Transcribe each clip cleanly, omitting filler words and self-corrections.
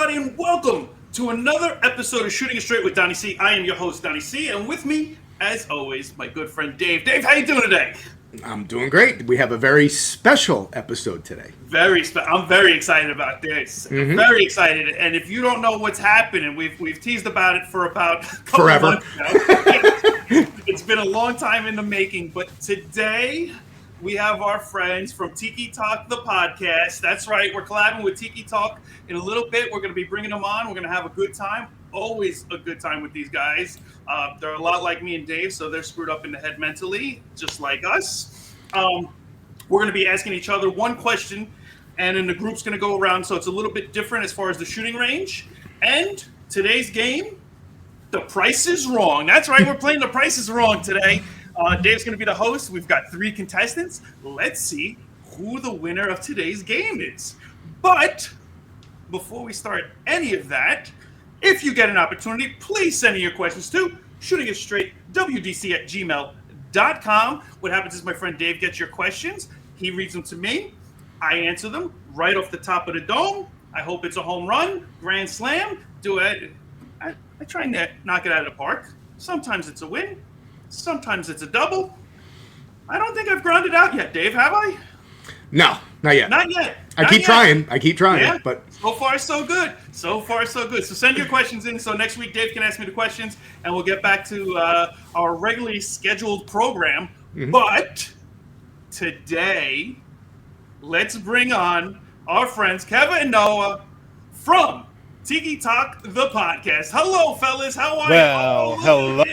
And welcome to another episode of Shooting It Straight with Donnie C. I am your host, Donnie C. And with me, as always, my good friend Dave. Dave, how you doing today? I'm doing great. We have a very special episode today. I'm very excited about this. I'm very excited. And if you don't know what's happening, we've teased about it for about a couple forever. Months now. It's been a long time in the making, but today we have our friends from Tiki Talk the Podcast. That's right. We're collabing with Tiki Talk in a little bit. We're going to be bringing them on. We're going to have a good time. Always a good time with these guys. They're a lot like me and Dave, so they're screwed up in the head mentally, just like us. We're going to be asking each other one question, and then the group's going to go around, so it's a little bit different as far as the shooting range. And today's game, The Price is Wrong. That's right. We're playing The Price is Wrong today. Dave's going to be the host. We've got 3 contestants. Let's see who the winner of today's game is. But before we start any of that, if you get an opportunity, please send in your questions to shootingitstraightwdonniec@gmail.com. What happens is my friend Dave gets your questions. He reads them to me. I answer them right off the top of the dome. I hope it's a home run, grand slam. I try and knock it out of the park. Sometimes it's a win. Sometimes it's a double. I don't think I've grounded out yet, Dave, have I? No, not yet. Not yet. I keep trying, yeah, but so far so good. So send your questions in so next week Dave can ask me the questions and we'll get back to our regularly scheduled program. But today, let's bring on our friends Kevin and Noah from Tiki Talk the Podcast. Hello, fellas. How are you? Well, hello.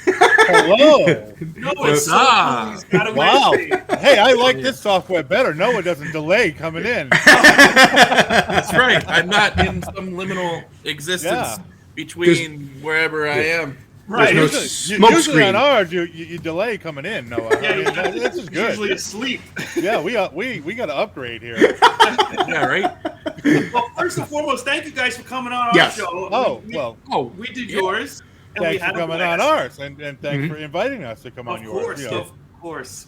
Hello. What's up? Wow. Hey, I like this software better. Noah doesn't delay coming in. That's right. I'm not in some liminal existence between wherever I am. Right. There's no smoke usually screen. on ours, you delay coming in, Noah. Yeah, I mean, this is good. Usually asleep. Yeah, we got to upgrade here. Yeah, right. Well, first and foremost, thank you guys for coming on our Yes. show. We did yours. And Thanks we had for coming on ours, and thanks for inviting us to come on yours. Of course.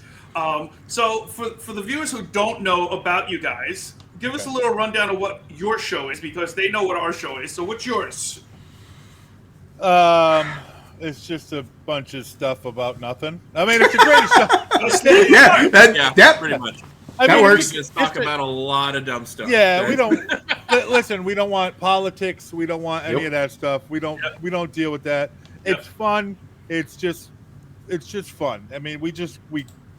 So for the viewers who don't know about you guys, give us a little rundown of what your show is, because they know what our show is. So what's yours? It's just a bunch of stuff about nothing. I mean, it's a great show. Yeah, pretty much. That works. We just talk about a lot of dumb stuff. Yeah, we don't listen. We don't want politics. We don't want any of that stuff. We don't deal with that. It's fun. It's just fun. I mean, we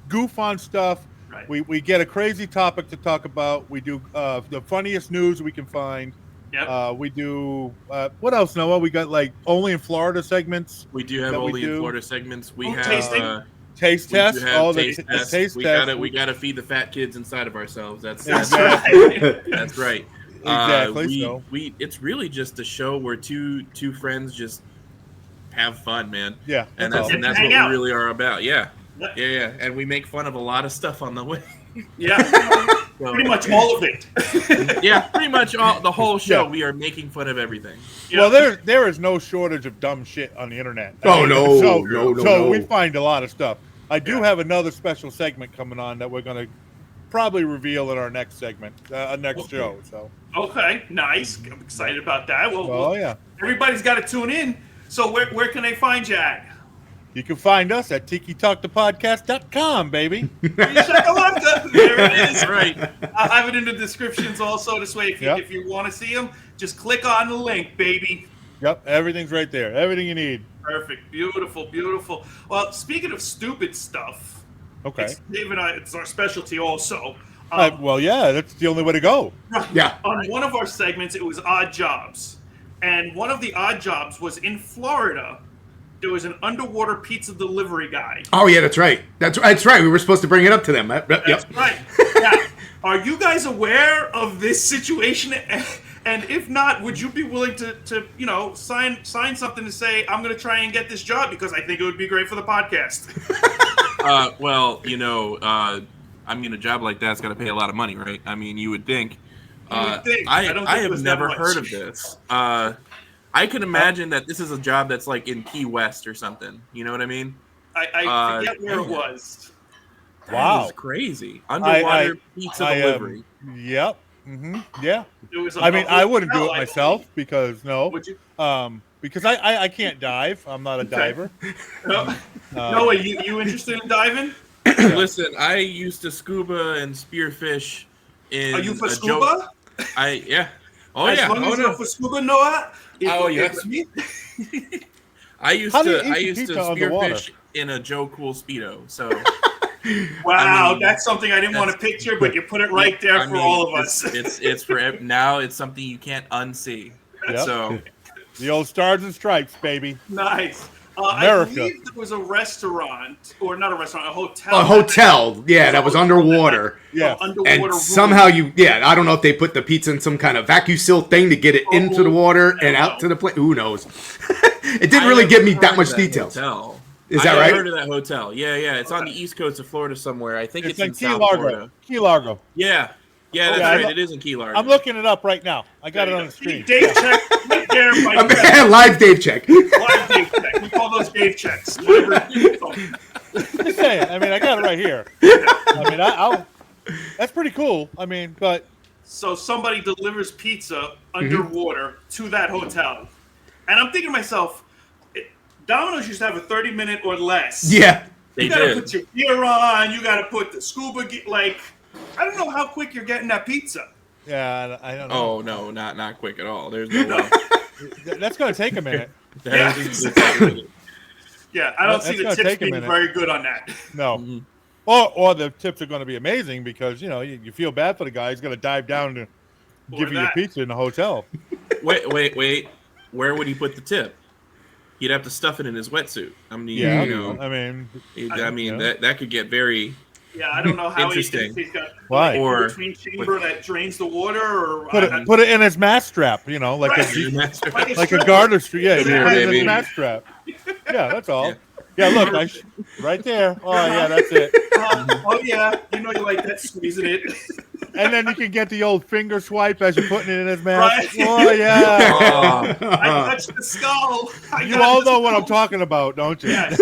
goof on stuff. Right. We get a crazy topic to talk about. We do the funniest news we can find. Yep. We do what else, Noah? We got like only in Florida segments. We do have only in Florida segments. We have taste tests. All the taste tests. We gotta feed the fat kids inside of ourselves. That's right. That's right. Exactly. It's really just a show where two friends just have fun, man. Yeah. And that's what we really are about. Yeah. And we make fun of a lot of stuff on the way. Yeah. Pretty much all of it. Yeah, pretty much the whole show. We are making fun of everything. Well, there is no shortage of dumb shit on the internet. No. We find a lot of stuff. I do have another special segment coming on that we're going to probably reveal in our next segment, show. So. Okay, nice. I'm excited about that. Well, everybody's got to tune in. So where can they find you at? You can find us at tikitalkthepodcast.com, baby. There it is. Right. I'll have it in the descriptions also. This way, if you want to see them, just click on the link, baby. Yep, everything's right there. Everything you need. Perfect. Beautiful. Well, speaking of stupid stuff, Dave and I, it's our specialty also. That's the only way to go. Right. Yeah. On one of our segments, it was odd jobs. And one of the odd jobs was in Florida. there was an underwater pizza delivery guy. Oh yeah, that's right. That's right. We were supposed to bring it up to them. That's right. Yeah. Are you guys aware of this situation? And if not, would you be willing to sign something to say, I'm going to try and get this job because I think it would be great for the podcast? I mean, a job like that's got to pay a lot of money, right? I mean, you would think. I have never heard of this. I can imagine that this is a job that's like in Key West or something. You know what I mean? I forget where it was. Wow, that's crazy! Underwater pizza delivery. Yep. Mm-hmm. Yeah. I wouldn't do it myself because Would you? Because I can't dive. I'm not a diver. No, you interested in diving? Listen, I used to scuba and spearfish. Are you for scuba? Yeah. Oh as yeah. Long as you're for scuba, Noah. Yes. I used to spearfish in a Joe Cool Speedo. So. Wow, that's something I didn't want to picture, but you put it right there for all of us. It's for now. It's something you can't unsee. Yep. So, the old stars and stripes, baby. Nice. America. I believe there was a restaurant, or not a restaurant, a hotel. A hotel, yeah, that was underwater. Yeah, underwater. And somehow I don't know if they put the pizza in some kind of vacuum seal thing to get it into the water and out to the plate. Who knows? It didn't really give me that much details. Hotel. Is that right? I heard of that hotel. Yeah. It's on the east coast of Florida somewhere. I think it's in Key South Largo. Florida. Key Largo. Yeah, that's right. It is in Key Largo. I'm looking it up right now. I got it on the screen. Dave check right there. Live Dave check. Live Dave check. We call those Dave checks. Just saying. I mean, I got it right here. I mean, I'll. That's pretty cool. I mean, but. So somebody delivers pizza underwater to that hotel, and I'm thinking to myself, Domino's used to have a 30-minute or less. Yeah. You gotta put your gear on. You gotta put the scuba gear. Like, I don't know how quick you're getting that pizza. Yeah, I don't know. Oh no, not quick at all. There's no way. That's gonna take a minute. Yeah, I don't see the tips being very good on that. No. Mm-hmm. Or the tips are going to be amazing because you feel bad for the guy. He's going to dive down to give you your pizza in the hotel. Wait. Where would he put the tip? He'd have to stuff it in his wetsuit. I mean, that could get very I don't know how interesting. He's got or between chamber that drains the water, or put it in his mask strap. Like a garter strap. Yeah, put it in his mask strap. Yeah, that's all. Yeah. Yeah, look, right there. Oh, yeah, that's it. You like that, squeezing it. And then you can get the old finger swipe as you're putting it in his mouth. Right. Oh, yeah. I touched the skull. You all know what I'm talking about, don't you? Yes.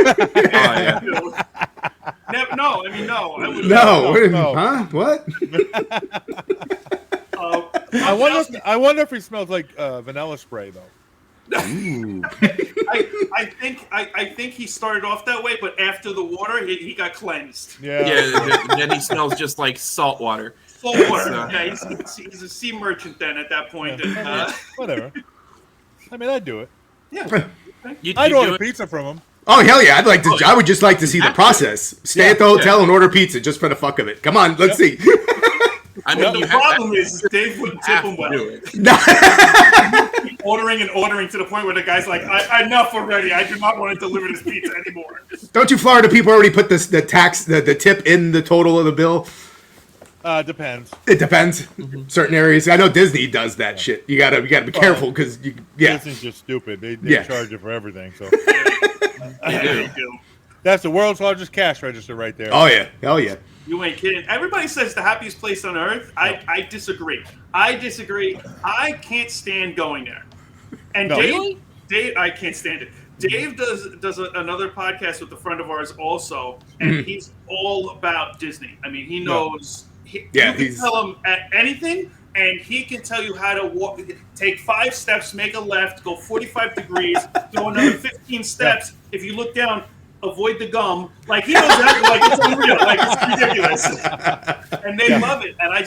No. I wouldn't. No. Huh? What? I wonder if he smells like vanilla spray, though. I think he started off that way, but after the water, he got cleansed. Yeah. Then he smells just like salt water. He's a sea merchant then at that point. And, whatever. I mean, I'd do it. Yeah. I'd order pizza from him. Oh hell yeah! I would just like to see the process. Stay at the hotel and order pizza just for the fuck of it. Come on, let's see. I mean, the problem is Dave wouldn't tip him well. Ordering to the point where the guy's like, enough already. I do not want to deliver this pizza anymore. Don't you Florida people already put the tip in the total of the bill? Depends. It depends. Mm-hmm. Certain areas. I know Disney does that shit. You gotta be careful because Disney's just stupid. They charge you for everything. So they do. That's the world's largest cash register right there. Oh yeah, hell yeah. You ain't kidding. Everybody says the happiest place on earth. I disagree. I can't stand going there. And Dave, I can't stand it. Dave does another podcast with a friend of ours also, and he's all about Disney. I mean, he knows. You can tell him anything, and he can tell you how to walk. Take 5 steps, make a left, go 45 degrees, go another 15 steps. If you look down, avoid the gum. Like, he knows that. Like, it's unreal. Like, it's ridiculous. And they love it. And I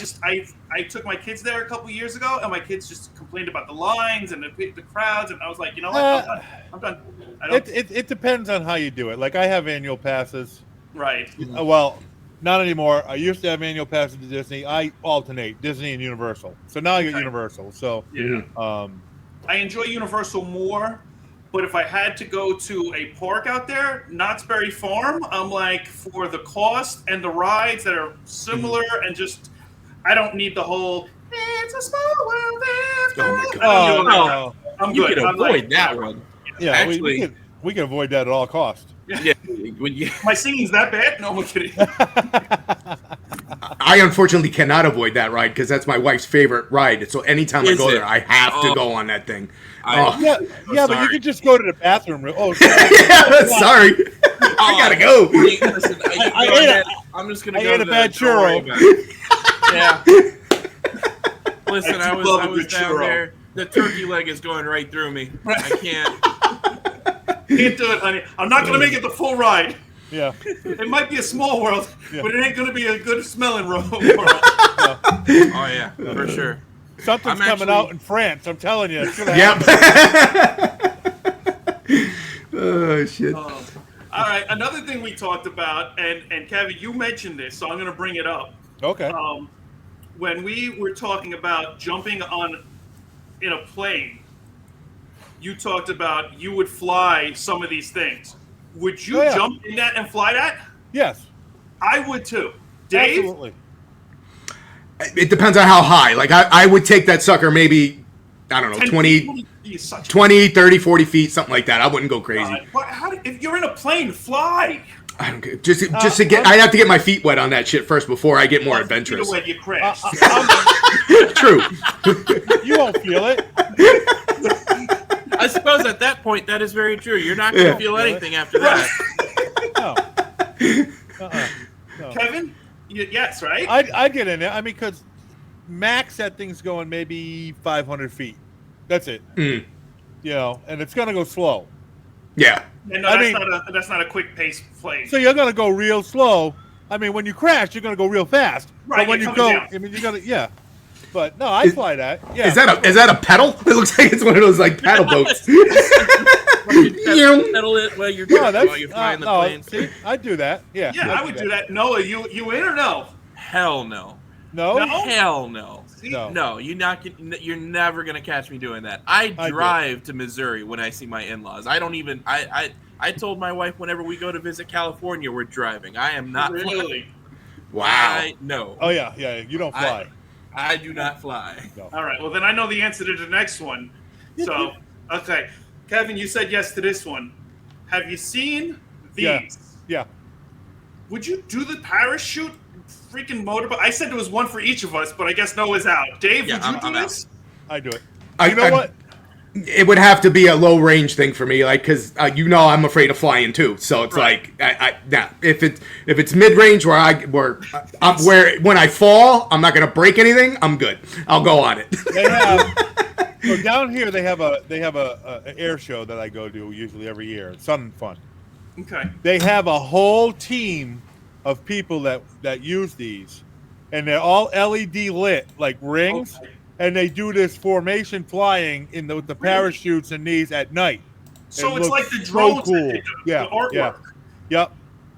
took my kids there a couple years ago, and my kids just complained about the lines and the crowds. And I was like, you know what? I'm done. It depends on how you do it. Like, I have annual passes. Right. Well, not anymore. I used to have annual passes to Disney. I alternate Disney and Universal. So now I get Universal. So I enjoy Universal more. But if I had to go to a park out there, Knott's Berry Farm, I'm like, for the cost and the rides that are similar and just, I don't need the whole, it's a small world after all. Oh, my God. No. I'm You good. can I'm avoid like, that one. Yeah, Actually, we can avoid that at all costs. yeah. When you, My singing's that bad? No, I'm kidding. I unfortunately cannot avoid that ride because that's my wife's favorite ride. So anytime I Is go it? there, I have to Oh. go on that thing. I- Yeah, yeah, but you sorry. can just go to the bathroom. Oh, Yeah, sorry. I gotta go. Listen, I'm just gonna I go ate to a bad don't worry churro. about it. Yeah. Listen, I I do love a was good down churro. there. The turkey leg is going right through me. I can't. Can't do it, honey. I'm not going to make it the full ride. yeah. It might be a small world, but it ain't going to be a good smelling world. Oh yeah, for sure. Something's I'm coming actually- out in France. I'm telling you. It's gonna Yep. happen. Oh, shit. All right, another thing we talked about, and Kevin, you mentioned this, so I'm going to bring it up. Okay. When we were talking about jumping in a plane, you talked about you would fly some of these things. Would you jump in that and fly that? Yes. I would too. Dave? Absolutely. It depends on how high. Like, I would take that sucker maybe, I don't know, 10 20, feet? You're such a- 20, 30, 40 feet, something like that. I wouldn't go crazy. But if you're in a plane, fly. I don't care. Just to get, I'd have to get my feet wet on that shit first before I get more adventurous. Either way, you crash. True. You won't feel it. I suppose at that point that is very true. You're not going to feel anything after that. No. No. Kevin? Yes, right? I'd get in there. I mean, because max that thing's going maybe 500 feet. That's it. Mm. You know, and it's going to go slow. Yeah. Yeah, no, I that's not a quick pace plane. So you're going to go real slow. I mean, when you crash, you're going to go real fast. Right, But when you're you go, coming down. I mean, you're going to, yeah. But no, I fly that. Yeah. Is that a pedal? It looks like it's one of those like paddle boats. Pedal it while you're flying the plane. See, I'd do that. Yeah. Yeah, I'd I would do that. Noah, you in or no? Hell no. No? No? Hell no. No. No, you're never gonna catch me doing that. I drive to Missouri when I see my in-laws. I don't even. I told my wife whenever we go to visit California, we're driving. I am not Really? Wow. No. Oh, yeah. Yeah. You don't fly. I do not fly. No. All right. Well, then I know the answer to the next one. So, okay. Kevin, you said yes to this one. Have you seen these? Yeah. Would you do the parachute freaking motorboat? I said there was one for each of us, but I guess Noah's out. Dave, Yeah, would you I'm do out. this? I do it. I- You know I- what? It would have to be a low range thing for me, like because I'm afraid of flying too. So it's Right. like if it's mid range where when I fall, I'm not gonna break anything. I'm good. I'll go on it. They have so down here they have a air show that I go to usually every year. It's Sun and Fun. Okay. They have a whole team of people that use these, and they're all LED lit like rings, Okay. and they do this formation flying with the parachutes and these at night. So It it's looks like the so drones. cool. That they do, Yeah, the artwork. yeah. Yep.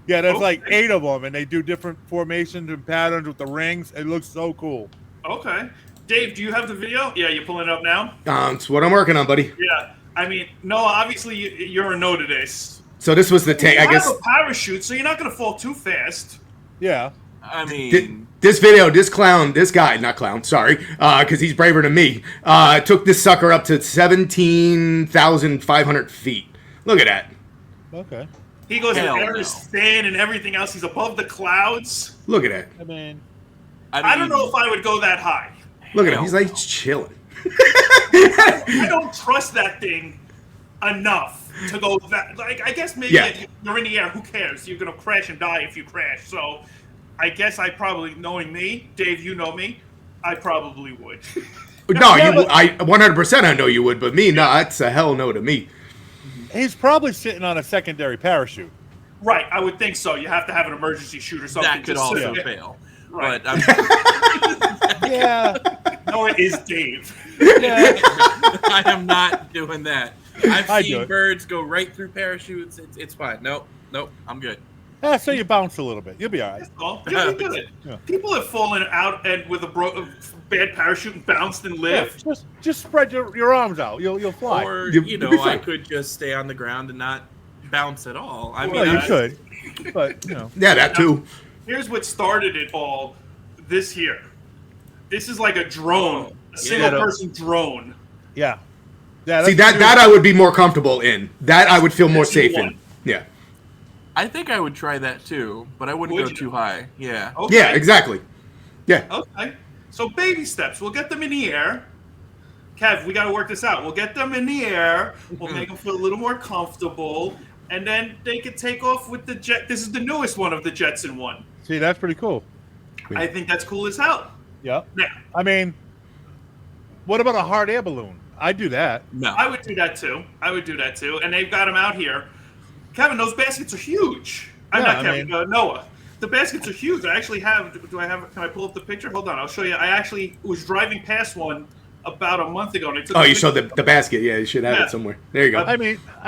Yeah, there's like Okay. 8 of them, and they do different formations and patterns with the rings. It looks so cool. Okay. Dave, do you have the video? Yeah, you're pulling it up now? It's what I'm working on, buddy. Yeah. I mean, Noah, obviously you're a no to this. So this was the tank. I You guess have a parachute, so you're not going to fall too fast. Yeah. I mean, this video, this guy, not clown, sorry, because he's braver than me, took this sucker up to 17,500 feet. Look at that. Okay. He goes Hell in no. Afghanistan and everything else. He's above the clouds. Look at that. I mean, I don't know if I would go that high. Look at him. He's like chilling. I don't trust that thing enough to go that. Like, I guess maybe Yeah. you're in the air. Who cares? You're gonna crash and die if you crash. So, I guess I probably, knowing me, Dave, you know me, I probably would. No, Yeah, but- I 100% I know you would, but me, no, that's a hell no to me. he's probably sitting on a secondary parachute. Right, I would think so. You have to have an emergency chute or something. that could just so also that- fail. Right. But Yeah. No, it is Dave. Yeah. I am not doing that. I've I do seen it. birds go right through parachutes. It's fine. Nope, I'm good. So you bounce a little bit. You'll be all right. That's all. You'll be good. Yeah. People have fallen out and with a bad parachute and bounced and lived. Yeah, just spread your arms out. You'll fly. Or You'll be I fine. could just stay on the ground and not bounce at all. I mean, Well, you I- could, but Yeah, that too. Here's what started it all. This here. This is like a drone, a single person drone. yeah. See, that I would be more comfortable in. That I would feel more safe in. Yeah. I think I would try that too, but I wouldn't Would go you? too high. Yeah. Okay. Yeah, exactly. Yeah. Okay. So baby steps. We'll get them in the air. Kev, we got to work this out. We'll get them in the air. We'll make them feel a little more comfortable. And then they could take off with the jet. This is the newest one of the Jetson one. See, that's pretty cool. I think that's cool as hell. Yeah. Now, I mean, what about a hard air balloon? I'd do that. No. I would do that too. And they've got them out here. Kevin, those baskets are huge. I'm Yeah, not Kevin, Noah. The baskets are huge. I actually have, can I pull up the picture? Hold on, I'll show you. I actually was driving past one about a month ago. And I took Oh, a you picture. showed the basket. Yeah, you should have Yeah. it somewhere. There you go. I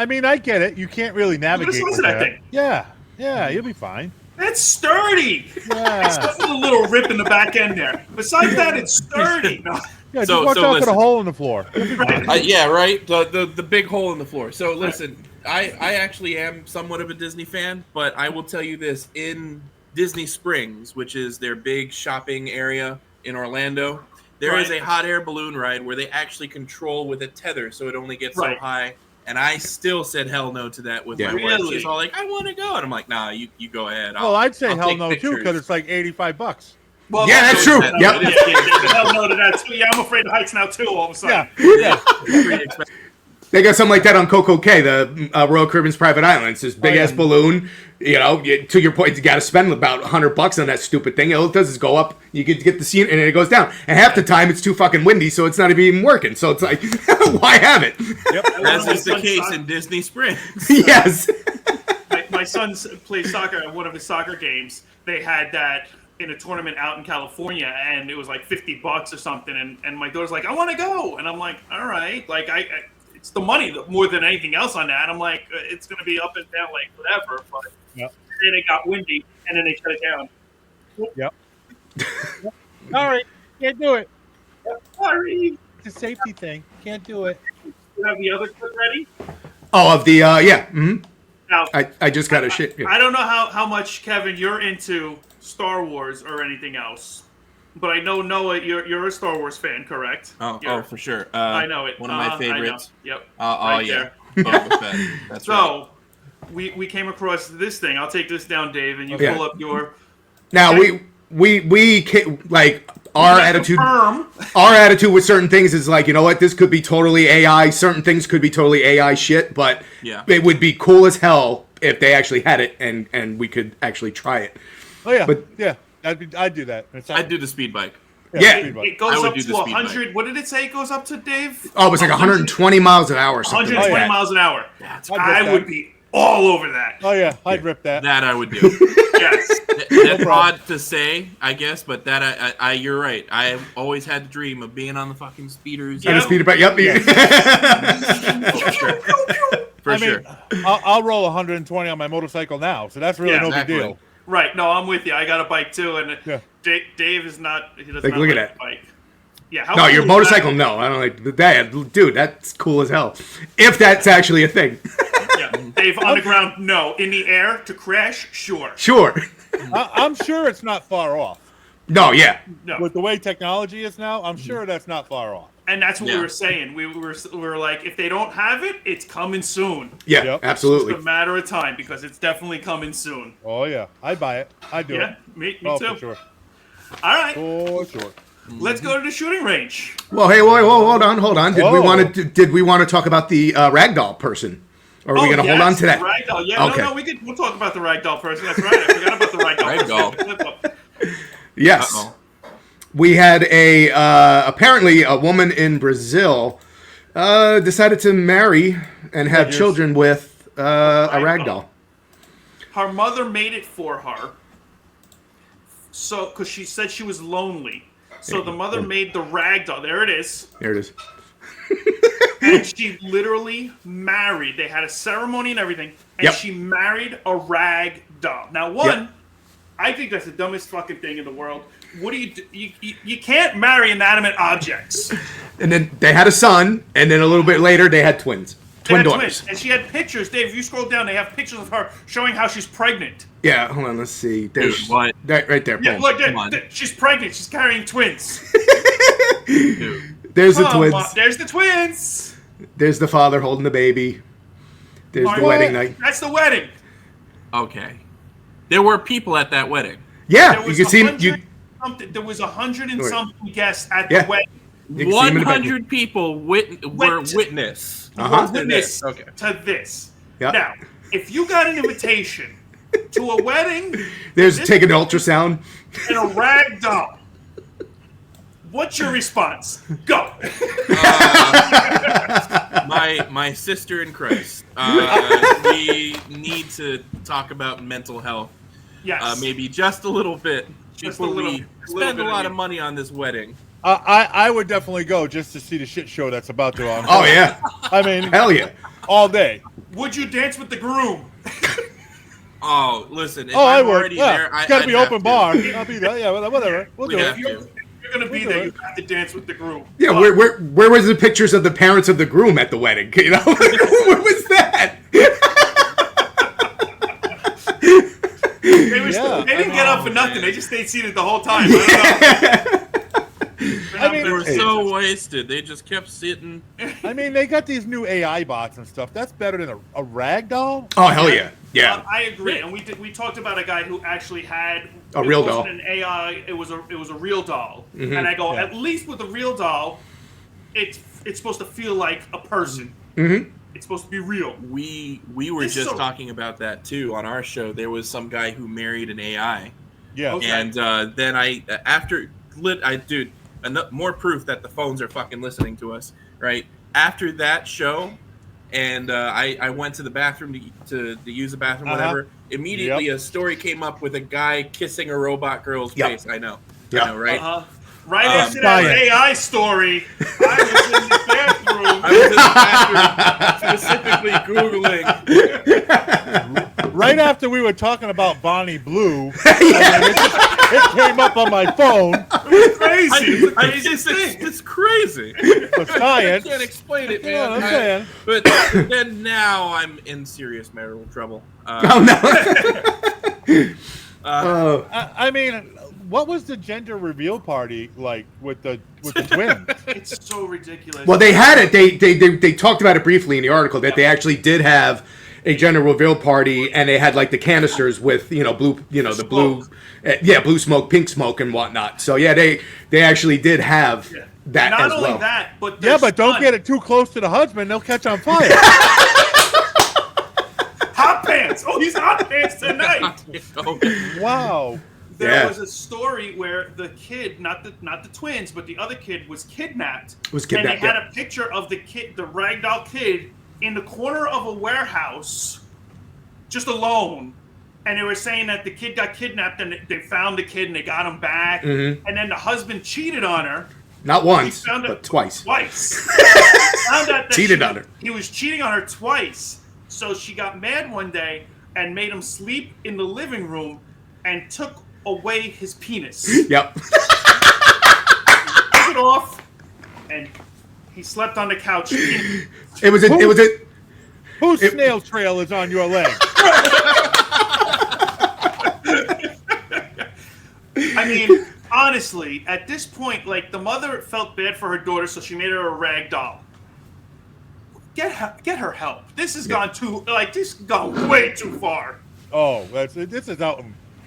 mean, I get it. You can't really navigate size with of that that. thing? Yeah, you'll be fine. It's sturdy. Yeah. Except for the little rip in the back end there. Besides that, it's sturdy. No. Yeah, just So- watch so out for the listen. hole in the floor. You'll be fine. Yeah, right. The big hole in the floor. So listen, I actually am somewhat of a Disney fan, but I will tell you this: in Disney Springs, which is their big shopping area in Orlando, there is Right. a hot air balloon ride where they actually control with a tether, so it only gets Right. so high. And I still said hell no to that with Yeah. my wife. Really? She's all like, "I want to go," and I'm like, "Nah, you go ahead." Well, I'd say I'll hell take no too, pictures. because it's like $85. Well, Yeah, that's true. Yep. Yep. Yeah, hell no to that too. Yeah, I'm afraid of heights now too. All of a sudden. Yeah. Pretty expensive. They got something like that on Coco Cay, the Royal Caribbean's Private Islands. This big ass balloon. To your point, you got to spend about $100 on that stupid thing. All it does is go up. You get the scene, and then it goes down. And half the time, it's too fucking windy, so it's not even working. So it's like, why have it? As is the case in Disney Springs. Yes. My son plays soccer at one of his soccer games. They had that in a tournament out in California, and it was like $50 or something. And my daughter's like, "I want to go," and I'm like, "All right." Like it's the money more than anything else on that. I'm like, it's gonna be up and down, like whatever. But Yep. then it got windy, and then they shut it down. Yep. All right, can't do it. Sorry. It's a safety thing. Can't do it. You have the other clip ready? Oh, of the yeah. Mm-hmm. Now, I just got a shit. Yeah. I don't know how much, Kevin, you're into Star Wars or anything else, but I know, Noah, you're a Star Wars fan, correct? Oh, for sure. I know it. One of my I know. favorites. Yep. Oh, yeah. Boba Fett. That's right. So, we came across this thing. I'll take this down, Dave, and you Okay. pull up your... Now we like our attitude. Confirm. Our attitude with certain things is like, you know what, this could be totally AI. Certain things could be totally AI shit, but Yeah. it would be cool as hell if they actually had it and we could actually try it. Oh yeah, But- yeah. I'd do that. I'd do the speed bike. Yeah. speed bump. It goes I would up do to the speed 100. What did it say it goes up to, Dave? Oh, it was like 120 miles an hour or something. 120 Oh, yeah. miles an hour. That's I'd rip I that. would be all over that. Oh yeah, I'd rip that. that I would do. Yes. That's problem. odd to say, I guess, but that I you're right. I've always had the dream of being on the fucking speeders. And a speeder bike. Yep. For sure. For I sure. mean, I'll roll 120 on my motorcycle now, so that's really Yeah, no exactly. big deal. Right. No, I'm with you. I got a bike too, and Yeah. Dave is not. He does Like, not look at like that. the bike. Yeah. How No, cool your is motorcycle, that? no. I don't like that. Dude, that's cool as hell. If that's actually a thing. Yeah. Dave, on the ground, no. In the air, to crash, sure. Sure. I'm sure it's not far off. No, yeah. No. With the way technology is now, I'm sure that's not far off. And that's what we Yeah. were saying. We were like, if they don't have it, it's coming soon. Yeah, Yep. absolutely. It's a matter of time because it's definitely coming soon. Oh yeah, I'd buy it. I'd do Yeah, it. me Oh, too. for sure. All right, For sure. let's go to the shooting range. Well, hey, whoa, hold on. Did we Whoa. want to talk about the ragdoll person? Or are we going to hold yes, on to that? the Ragdoll. Yeah, Okay. no, we'll talk about the ragdoll person. That's right. I forgot about the ragdoll. Ragdoll. Yes. Uh-oh. We had apparently a woman in Brazil decided to marry and have Figures. children with a Ragdoll. ragdoll. Her mother made it for her. So, because she said she was lonely. So the mother made the ragdoll. There it is. There it is. And she literally married. They had a ceremony and everything. And Yep. she married a rag doll. Now, I think that's the dumbest fucking thing in the world. What do you do? You can't marry inanimate objects. And then they had a son, and then a little bit later they had twins. Twin daughters. And she had pictures. Dave, if you scroll down, they have pictures of her showing how she's pregnant. Yeah, hold on, let's see. There's what? Right there. Yeah, look, she's pregnant. She's carrying twins. There's the twins. There's the twins. There's the father holding the baby. There's the wedding night. That's the wedding. Okay. There were people at that wedding. Yeah, you can see there was 100 and something guests at the wedding. 100 people were witness. Witness to this. Yeah. Now, if you got an invitation to a wedding, take an ultrasound and a rag doll, what's your response? Go. My sister in Christ. We need to talk about mental health. Yes. Maybe just a little bit. Before we spend a lot of money on this wedding. I would definitely go just to see the shit show that's about to on. Oh yeah. I mean, hell yeah. All day. Would you dance with the groom? Oh, listen. If I I'm would. already there, it's got to be open bar. I'll be there. Yeah, whatever. We'll do it. If you're going to be there, you have to dance with the groom. Yeah, where was the pictures of the parents of the groom at the wedding? You know, where was that? They didn't get up for nothing. They just stayed seated the whole time. They were so wasted. They just kept sitting. I mean, they got these new AI bots and stuff. That's better than a rag doll. Oh hell yeah, yeah. I agree. And we talked about a guy who actually had a real doll. An AI. It was a real doll. Mm-hmm. And I go, at least with a real doll, it's supposed to feel like a person. Mm-hmm. It's supposed to be real. We were just talking about that too on our show. There was some guy who married an AI. Yeah. Okay. And then more proof that the phones are fucking listening to us, right? After that show, and I went to the bathroom to use the bathroom, whatever. Immediately, a story came up with a guy kissing a robot girl's face. I know, right? Right after that AI story, I was in the bathroom. Specifically Googling. Right after we were talking about Bonnie Blue, it came up on my phone. It was crazy. It's crazy. Science. I can't explain it, man. I'm saying. But then now I'm in serious marital trouble. I mean, what was the gender reveal party like with the twins? It's so ridiculous. Well, they had it. They talked about it briefly in the article that they actually did have a gender reveal party, and they had like the canisters with blue, blue smoke, pink smoke, and whatnot. So yeah, they actually did have that as well. Not only that, but but don't get it too close to the husband; they'll catch on fire. Hot pants. Oh, he's hot pants tonight. Wow. There was a story where the kid, not the twins, but the other kid was kidnapped. And they had a picture of the kid, the ragdoll kid, in the corner of a warehouse, just alone. And they were saying that the kid got kidnapped, and they found the kid, and they got him back. Mm-hmm. And then the husband cheated on her. Not once, but twice. Found out that cheated on her. He was cheating on her twice. So she got mad one day and made him sleep in the living room and took away his penis. Yep. Took it off, and he slept on the couch. Whose snail trail is on your leg? I mean, honestly, at this point, like, the mother felt bad for her daughter, so she made her a rag doll. Get her help. This has gone way too far. Oh,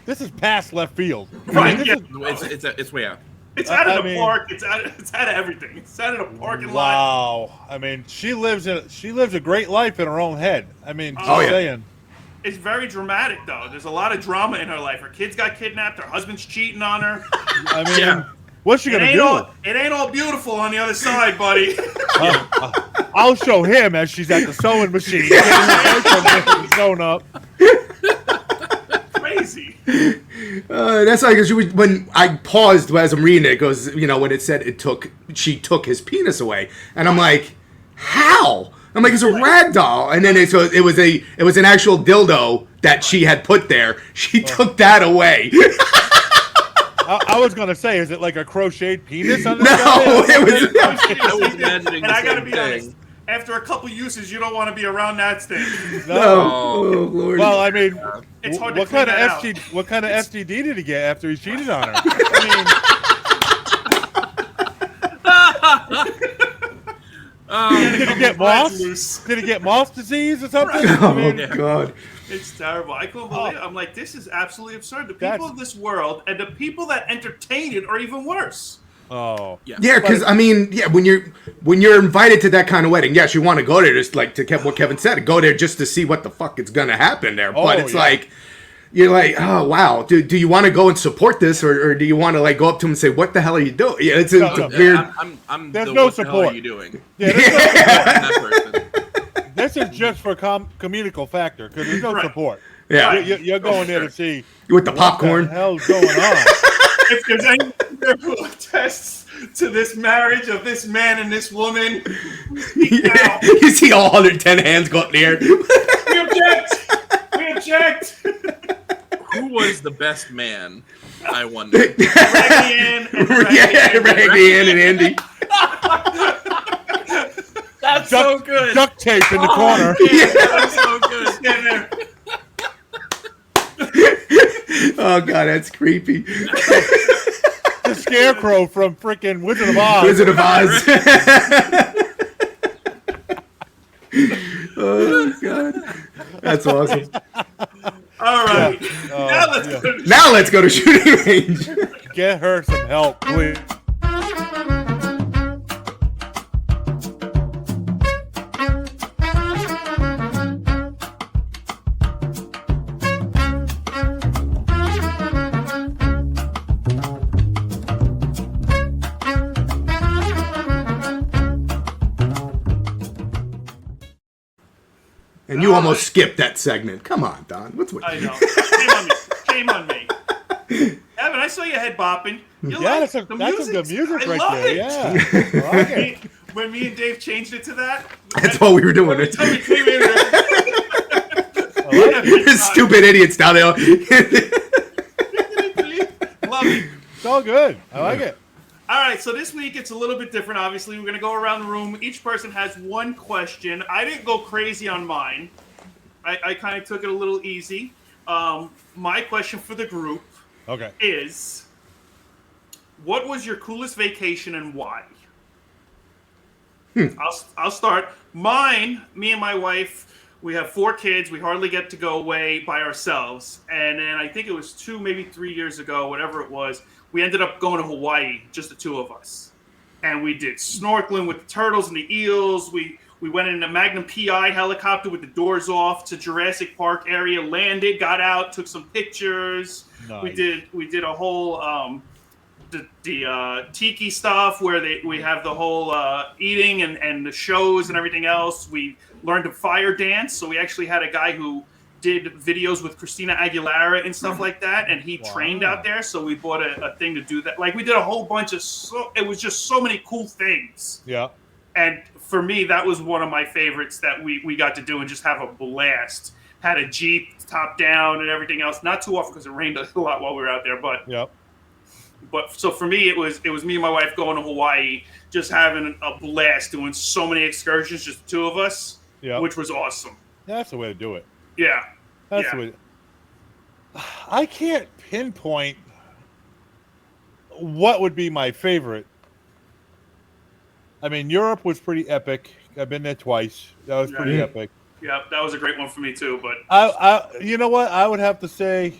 this is past left field. Right? It's way out. It's out of the park. It's out of everything. It's out of the parking lot. Wow. I mean, she lives a great life in her own head. I mean, saying. It's very dramatic, though. There's a lot of drama in her life. Her kids got kidnapped. Her husband's cheating on her. I mean, what's she gonna do? It ain't all beautiful on the other side, buddy. I'll show him as she's at the sewing machine. Sewn up. Crazy. That's like when I paused as I'm reading it. It goes, when it said she took his penis away, and I'm like, how? I'm like, it's a rag doll. And then it was an actual dildo that she had put there. She took that away. I was gonna say, is it like a crocheted penis? On No, it was. I was imagining And the I gotta same be thing. honest, after a couple uses, you don't want to be around that thing. Oh, Lord. Well, I mean, It's hard to what kind of clean that STD? What kind of STD did he get after he cheated on her? Did he get moss? Did he get moss disease or something? Oh, God. It's terrible. I couldn't believe it. I'm like, this is absolutely absurd. The people of this world and the people that entertain it are even worse. Oh, yeah, because I mean, when you're invited to that kind of wedding, yes, you want to go there just like what Kevin said, go there just to see what the fuck is gonna happen there. But it's like, you're like, oh wow, do you want to go and support this, or do you want to like go up to him and say, what the hell are you doing? Yeah, it's a weird. I'm There's the, no what support. The hell are you doing? yeah. There's no support. That person. This is just for comedical factor because there's no support. Yeah, You're going there to see with the popcorn. what the hell's going on. If there's anyone there who attests to this marriage of this man and this woman, now. You see all 110 hands go up in the air. We object! We object! Who was the best man? I wonder. Raggy Ann and Andy. That's so good. Duct tape in the corner. Yeah, that's so good. Get in there. Oh God, that's creepy. The scarecrow from freaking Wizard of Oz. Wizard of Oz. Oh God, that's awesome. All right. Now let's go to shooting range. Get her some help, please. And you almost skipped that segment. Come on, Don. What's with you? I know. Shame on me. Evan, I saw your head bopping. That's some good music I right love there. it. Yeah. I like it. When me and Dave changed it to that. That's what we were doing. Tell me, came in You're stupid idiots down there. Love it. It's all good. I like it. All right, so this week it's a little bit different. Obviously, we're going to go around the room. Each person has one question. I didn't go crazy on mine. I kind of took it a little easy. My question for the group is, what was your coolest vacation and why? I'll start. Mine, me and my wife, we have 4 kids. We hardly get to go away by ourselves. And then I think it was 2, maybe 3 years ago, whatever it was, we ended up going to Hawaii, just the 2 of us. And we did snorkeling with the turtles and the eels. We went in a Magnum PI helicopter with the doors off to Jurassic Park area, landed, got out, took some pictures. Nice. We did a whole the Tiki stuff where we have the whole eating and the shows and everything else. We learned to fire dance, so we actually had a guy who did videos with Christina Aguilera and stuff like that, and he trained out there, so we bought a thing to do that. Like, we did a whole bunch of it was just so many cool things. Yeah. And for me, that was one of my favorites that we got to do and just have a blast. Had a Jeep top down and everything else. Not too often because it rained a lot while we were out there, but so for me, it was me and my wife going to Hawaii, just having a blast, doing so many excursions, just the 2 of us, which was awesome. Yeah, that's the way to do it. Yeah. That's the way. I can't pinpoint what would be my favorite. I mean, Europe was pretty epic. I've been there twice. That was pretty epic. Yeah, that was a great one for me too. But you know what? I would have to say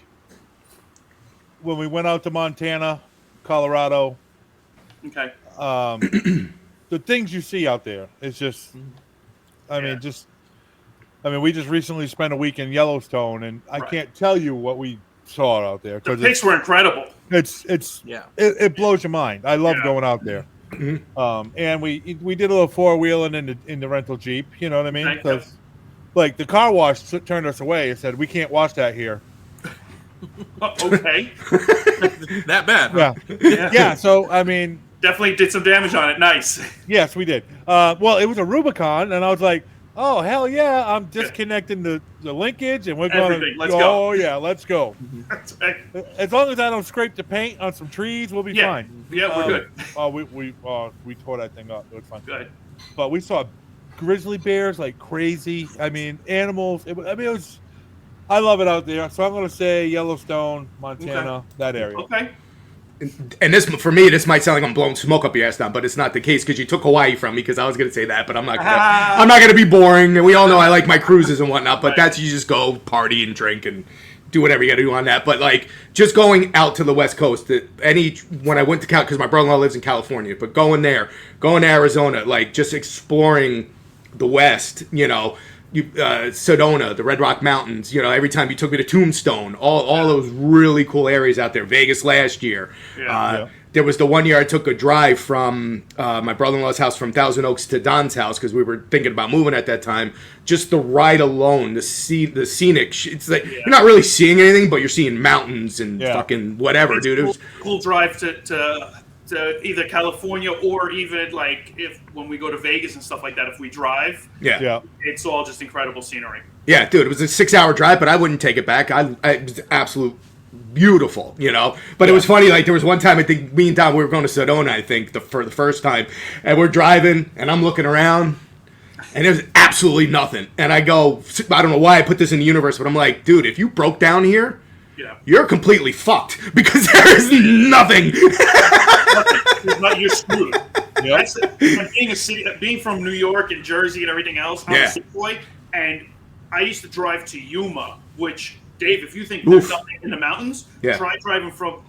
when we went out to Montana, Colorado. Okay. The things you see out there, it's just. I mean, we just recently spent a week in Yellowstone, and I can't tell you what we saw out there. The pics were incredible. It blows your mind. I love going out there. Mm-hmm. And we did a little 4-wheeling in the rental Jeep. You know what I mean? Because like the car wash turned us away and said we can't wash that here. Okay. That bad? Huh? Yeah. So I mean, definitely did some damage on it. Nice. Yes, we did. Well, it was a Rubicon, and I was like, Oh, hell yeah. I'm disconnecting the linkage and we're going to Let's go. Oh, yeah, let's go. That's right. As long as I don't scrape the paint on some trees, we'll be fine. Yeah, we're good. We tore that thing up. It was fun. Good. But we saw grizzly bears like crazy. I mean, animals. I love it out there. So I'm going to say Yellowstone, Montana, that area. Okay. And this, for me, this might sound like I'm blowing smoke up your ass now, but it's not the case because you took Hawaii from me because I was going to say that, but I'm not going to be boring. And we all know I like my cruises and whatnot, but that's, you just go party and drink and do whatever you got to do on that. But like just going out to the West Coast, when I went to because my brother-in-law lives in California, but going to Arizona, like just exploring the West, Sedona, the Red Rock Mountains, every time you took me to Tombstone, all those really cool areas out there. Vegas last year. There was the one year I took a drive from my brother-in-law's house from Thousand Oaks to Don's house because we were thinking about moving at that time. Just the ride alone, the scenic. It's like you're not really seeing anything, but you're seeing mountains and fucking whatever, it's dude. It was cool drive to either California or even like when we go to Vegas and stuff like that, if we drive, it's all just incredible scenery. Yeah, dude, it was a 6-hour drive, but I wouldn't take it back. It was absolute beautiful, But it was funny, like there was one time I think me and Tom, we were going to Sedona, I think, for the first time, and we're driving, and I'm looking around, and there's absolutely nothing. And I go, I don't know why I put this in the universe, but I'm like, dude, if you broke down here, you're completely fucked because there is nothing. You're screwed. Being from New York and Jersey and everything else, I'm a city boy, and I used to drive to Yuma, which, Dave, if you think there's nothing in the mountains, try driving from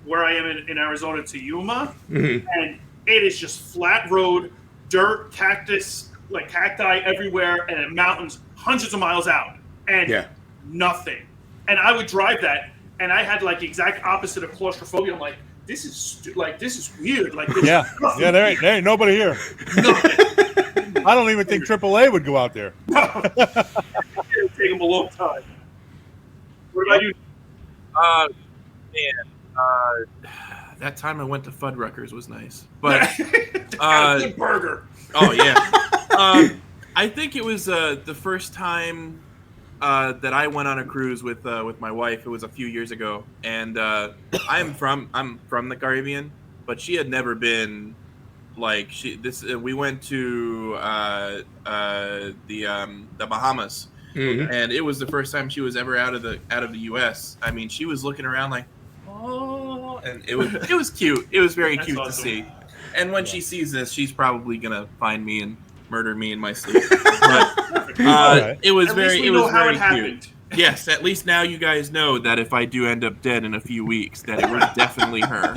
where I am in Arizona to Yuma, and it is just flat road, dirt, cactus, like cacti everywhere, and mountains hundreds of miles out, and nothing. And I would drive that, and I had like the exact opposite of claustrophobia. I'm like, this is weird. Like, there ain't nobody here. Nothing. I don't even think AAA would go out there. No. It would take them a long time. What about you? That time I went to Fuddruckers was nice, but good burger. Oh yeah. I think it was the first time that I went on a cruise with my wife. It was a few years ago, and I'm from the Caribbean, but she had never been like we went to the Bahamas, and it was the first time she was ever out of the U.S. I mean, she was looking around like, oh, and it was cute. It was very cute to see. And when she sees this, she's probably gonna find me and murder me in my sleep. But it was very cute. Yes, at least now you guys know that if I do end up dead in a few weeks, that it was definitely her.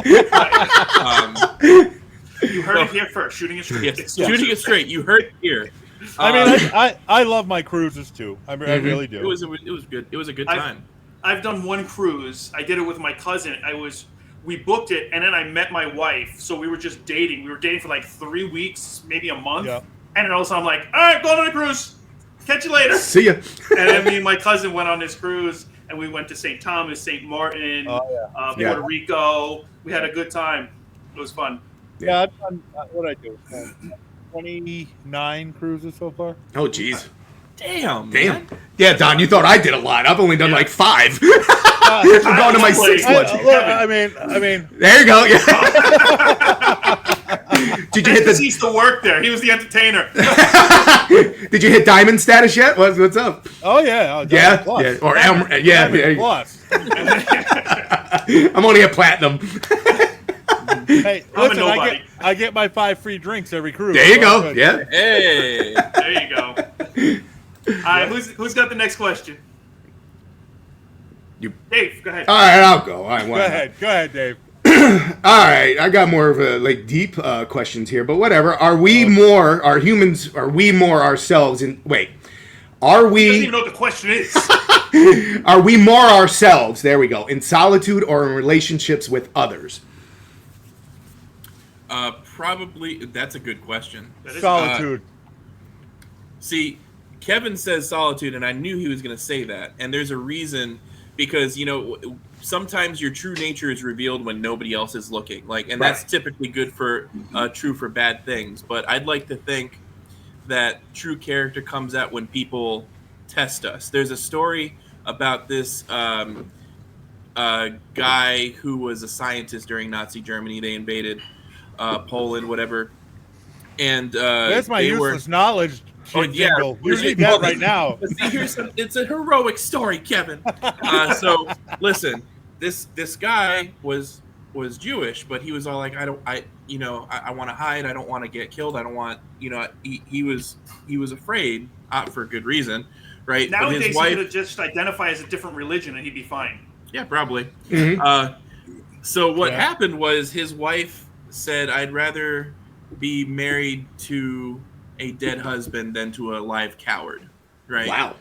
You heard it here first. Shooting it straight. Yes, shooting it straight. You heard it here. I mean, I love my cruises too. I really do. It was good. It was a good time. I've done one cruise. I did it with my cousin. We booked it, and then I met my wife. So we were just dating. We were dating for like 3 weeks, maybe a month. Yeah. And then all of a sudden, I'm like, all right, going on a cruise. Catch you later. See ya. And then me and my cousin went on this cruise, and we went to St. Thomas, St. Martin, Puerto Rico. We had a good time. It was fun. Yeah, I've done, what I do? 29 cruises so far. Oh, jeez. Damn. Man. Yeah, Don, you thought I did a lot. I've only done like 5. I'm going to my 6th one. I mean. There you go. Yeah. Did you hit he used to work there. He was the entertainer. Did you hit diamond status yet? What's up? Oh yeah. Yeah. Or plus. I'm only at platinum. Hey, listen, I get my 5 free drinks every cruise. There you go. Yeah. Hey. There you go. All right, who's got the next question? Dave, go ahead. All right, I'll go. All right, go ahead, Dave. All right, I got more of a deep questions here, but whatever. Are we more ourselves? Are we? He doesn't even know what the question is. Are we more ourselves? There we go. In solitude or in relationships with others? Probably. That's a good question. Solitude. See, Kevin says solitude, and I knew he was going to say that. And there's a reason, because sometimes your true nature is revealed when nobody else is looking. And that's typically good for true for bad things. But I'd like to think that true character comes out when people test us. There's a story about this guy who was a scientist during Nazi Germany. They invaded Poland, whatever. And that's my useless knowledge. Oh, yeah, you need that right now. It's a heroic story, Kevin. So listen, this guy was Jewish, but he was all like, I want to hide. I don't want to get killed. I don't want, he was afraid for good reason, right? Nowadays, he could just identify as a different religion and he'd be fine. Yeah, probably. So what happened was his wife said, I'd rather be married to a dead husband than to a live coward, right? Wow.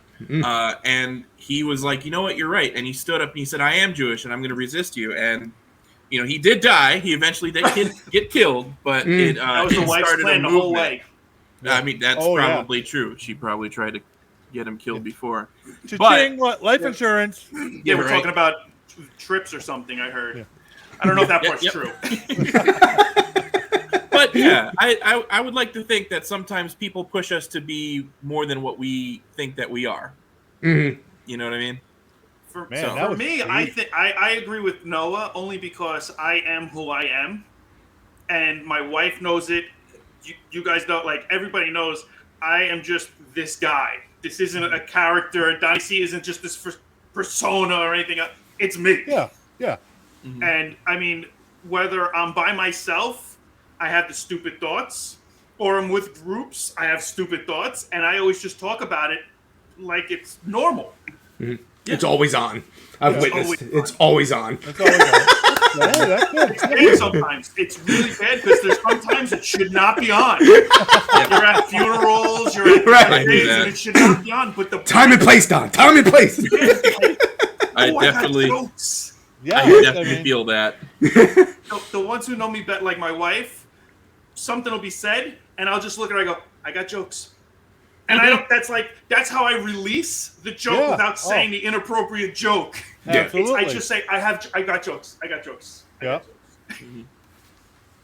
And he was like, you know what, you're right. And he stood up and he said, I am Jewish and I'm going to resist you. And, he did die. He eventually did get killed, but that was the wife's plan the whole way. I mean, that's probably true. She probably tried to get him killed before. Cha-ching, what? Life insurance. Yeah, we're talking about trips or something, I heard. Yeah. I don't know if that part's true. But yeah, I would like to think that sometimes people push us to be more than what we think that we are. Mm-hmm. You know what I mean? For me, I think I agree with Noah only because I am who I am, and my wife knows it. You guys know, like everybody knows, I am just this guy. This isn't a character. Dicey isn't just this persona or anything. It's me. Yeah. Mm-hmm. And I mean, whether I'm by myself, I have the stupid thoughts, or I'm with groups, I have stupid thoughts, and I always just talk about it like it's normal. Mm-hmm. Yeah. It's always on. I've witnessed. It's always on. It's always on. It's bad sometimes. It's really bad because there's sometimes it should not be on. You're at funerals, you're at birthdays, and it should not be on. But the time and place, Don. Time and place. I definitely feel that. The ones who know me better, like my wife, something will be said, and I'll just look at her and I go, I got jokes. And I don't. That's how I release the joke without saying the inappropriate joke. Absolutely. I just say I got jokes. I got jokes.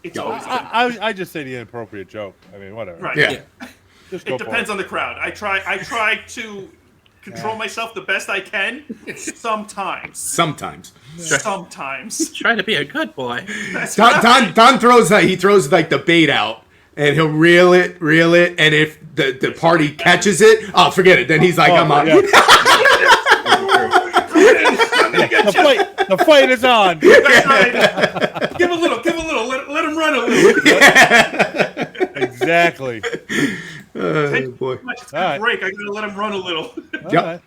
It's always. I just say the inappropriate joke. I mean, whatever. Right. Yeah. It depends on the crowd. I try to control myself the best I can. Sometimes. Try to be a good boy. Don throws like the bait out. And he'll reel it, and if the party catches it, oh, forget it. Then he's like, I'm on. Yeah. The fight is on. That's right. Give a little. Let him run a little. Yeah. Exactly. Oh, boy. It's a break. I gotta let him run a little. All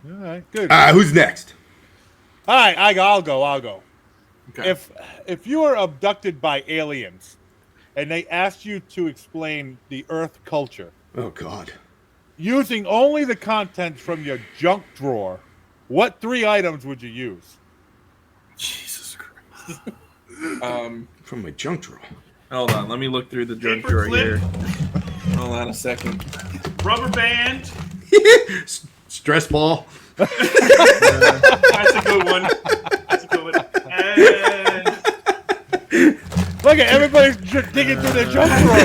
right. Good. Who's next? All right, I'll go. Okay. If you are abducted by aliens, and they asked you to explain the Earth culture. Oh, God. Using only the contents from your junk drawer, what 3 items would you use? Jesus Christ. From my junk drawer. Hold on. Let me look through the junk drawer here. Hold on a second. Rubber band. Stress ball. That's a good one. And... Look at everybody's digging through their junk drawer.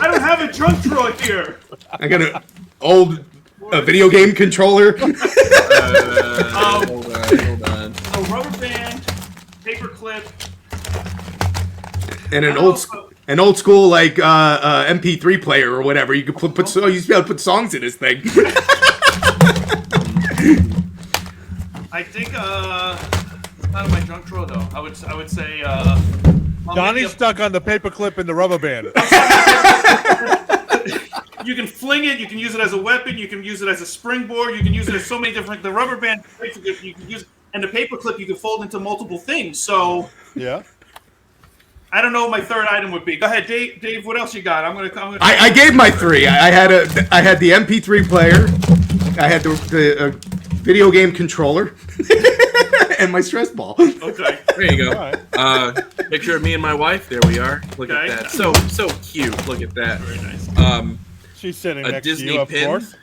I don't have a junk drawer here. I got an old video game controller. Hold on. A rubber band, paper clip, and an old school like MP3 player or whatever. You could put you used to be able to put songs in this thing. I think not in my junk drawer though. I would say Donnie's stuck on the paper clip and the rubber band. You can fling it. You can use it as a weapon. You can use it as a springboard. You can use it as so many different. The rubber band, you can use, and the paper clip you can fold into multiple things. So yeah, I don't know what my third item would be. Go ahead, Dave. What else you got? I'm gonna. I gave my 3. I had the MP3 player. I had the video game controller. And my stress ball. Okay. There you go. Right. Picture of me and my wife. There we are. Look at that. So cute. Look at that. Very nice. She's sitting next Disney to you, of pin. course.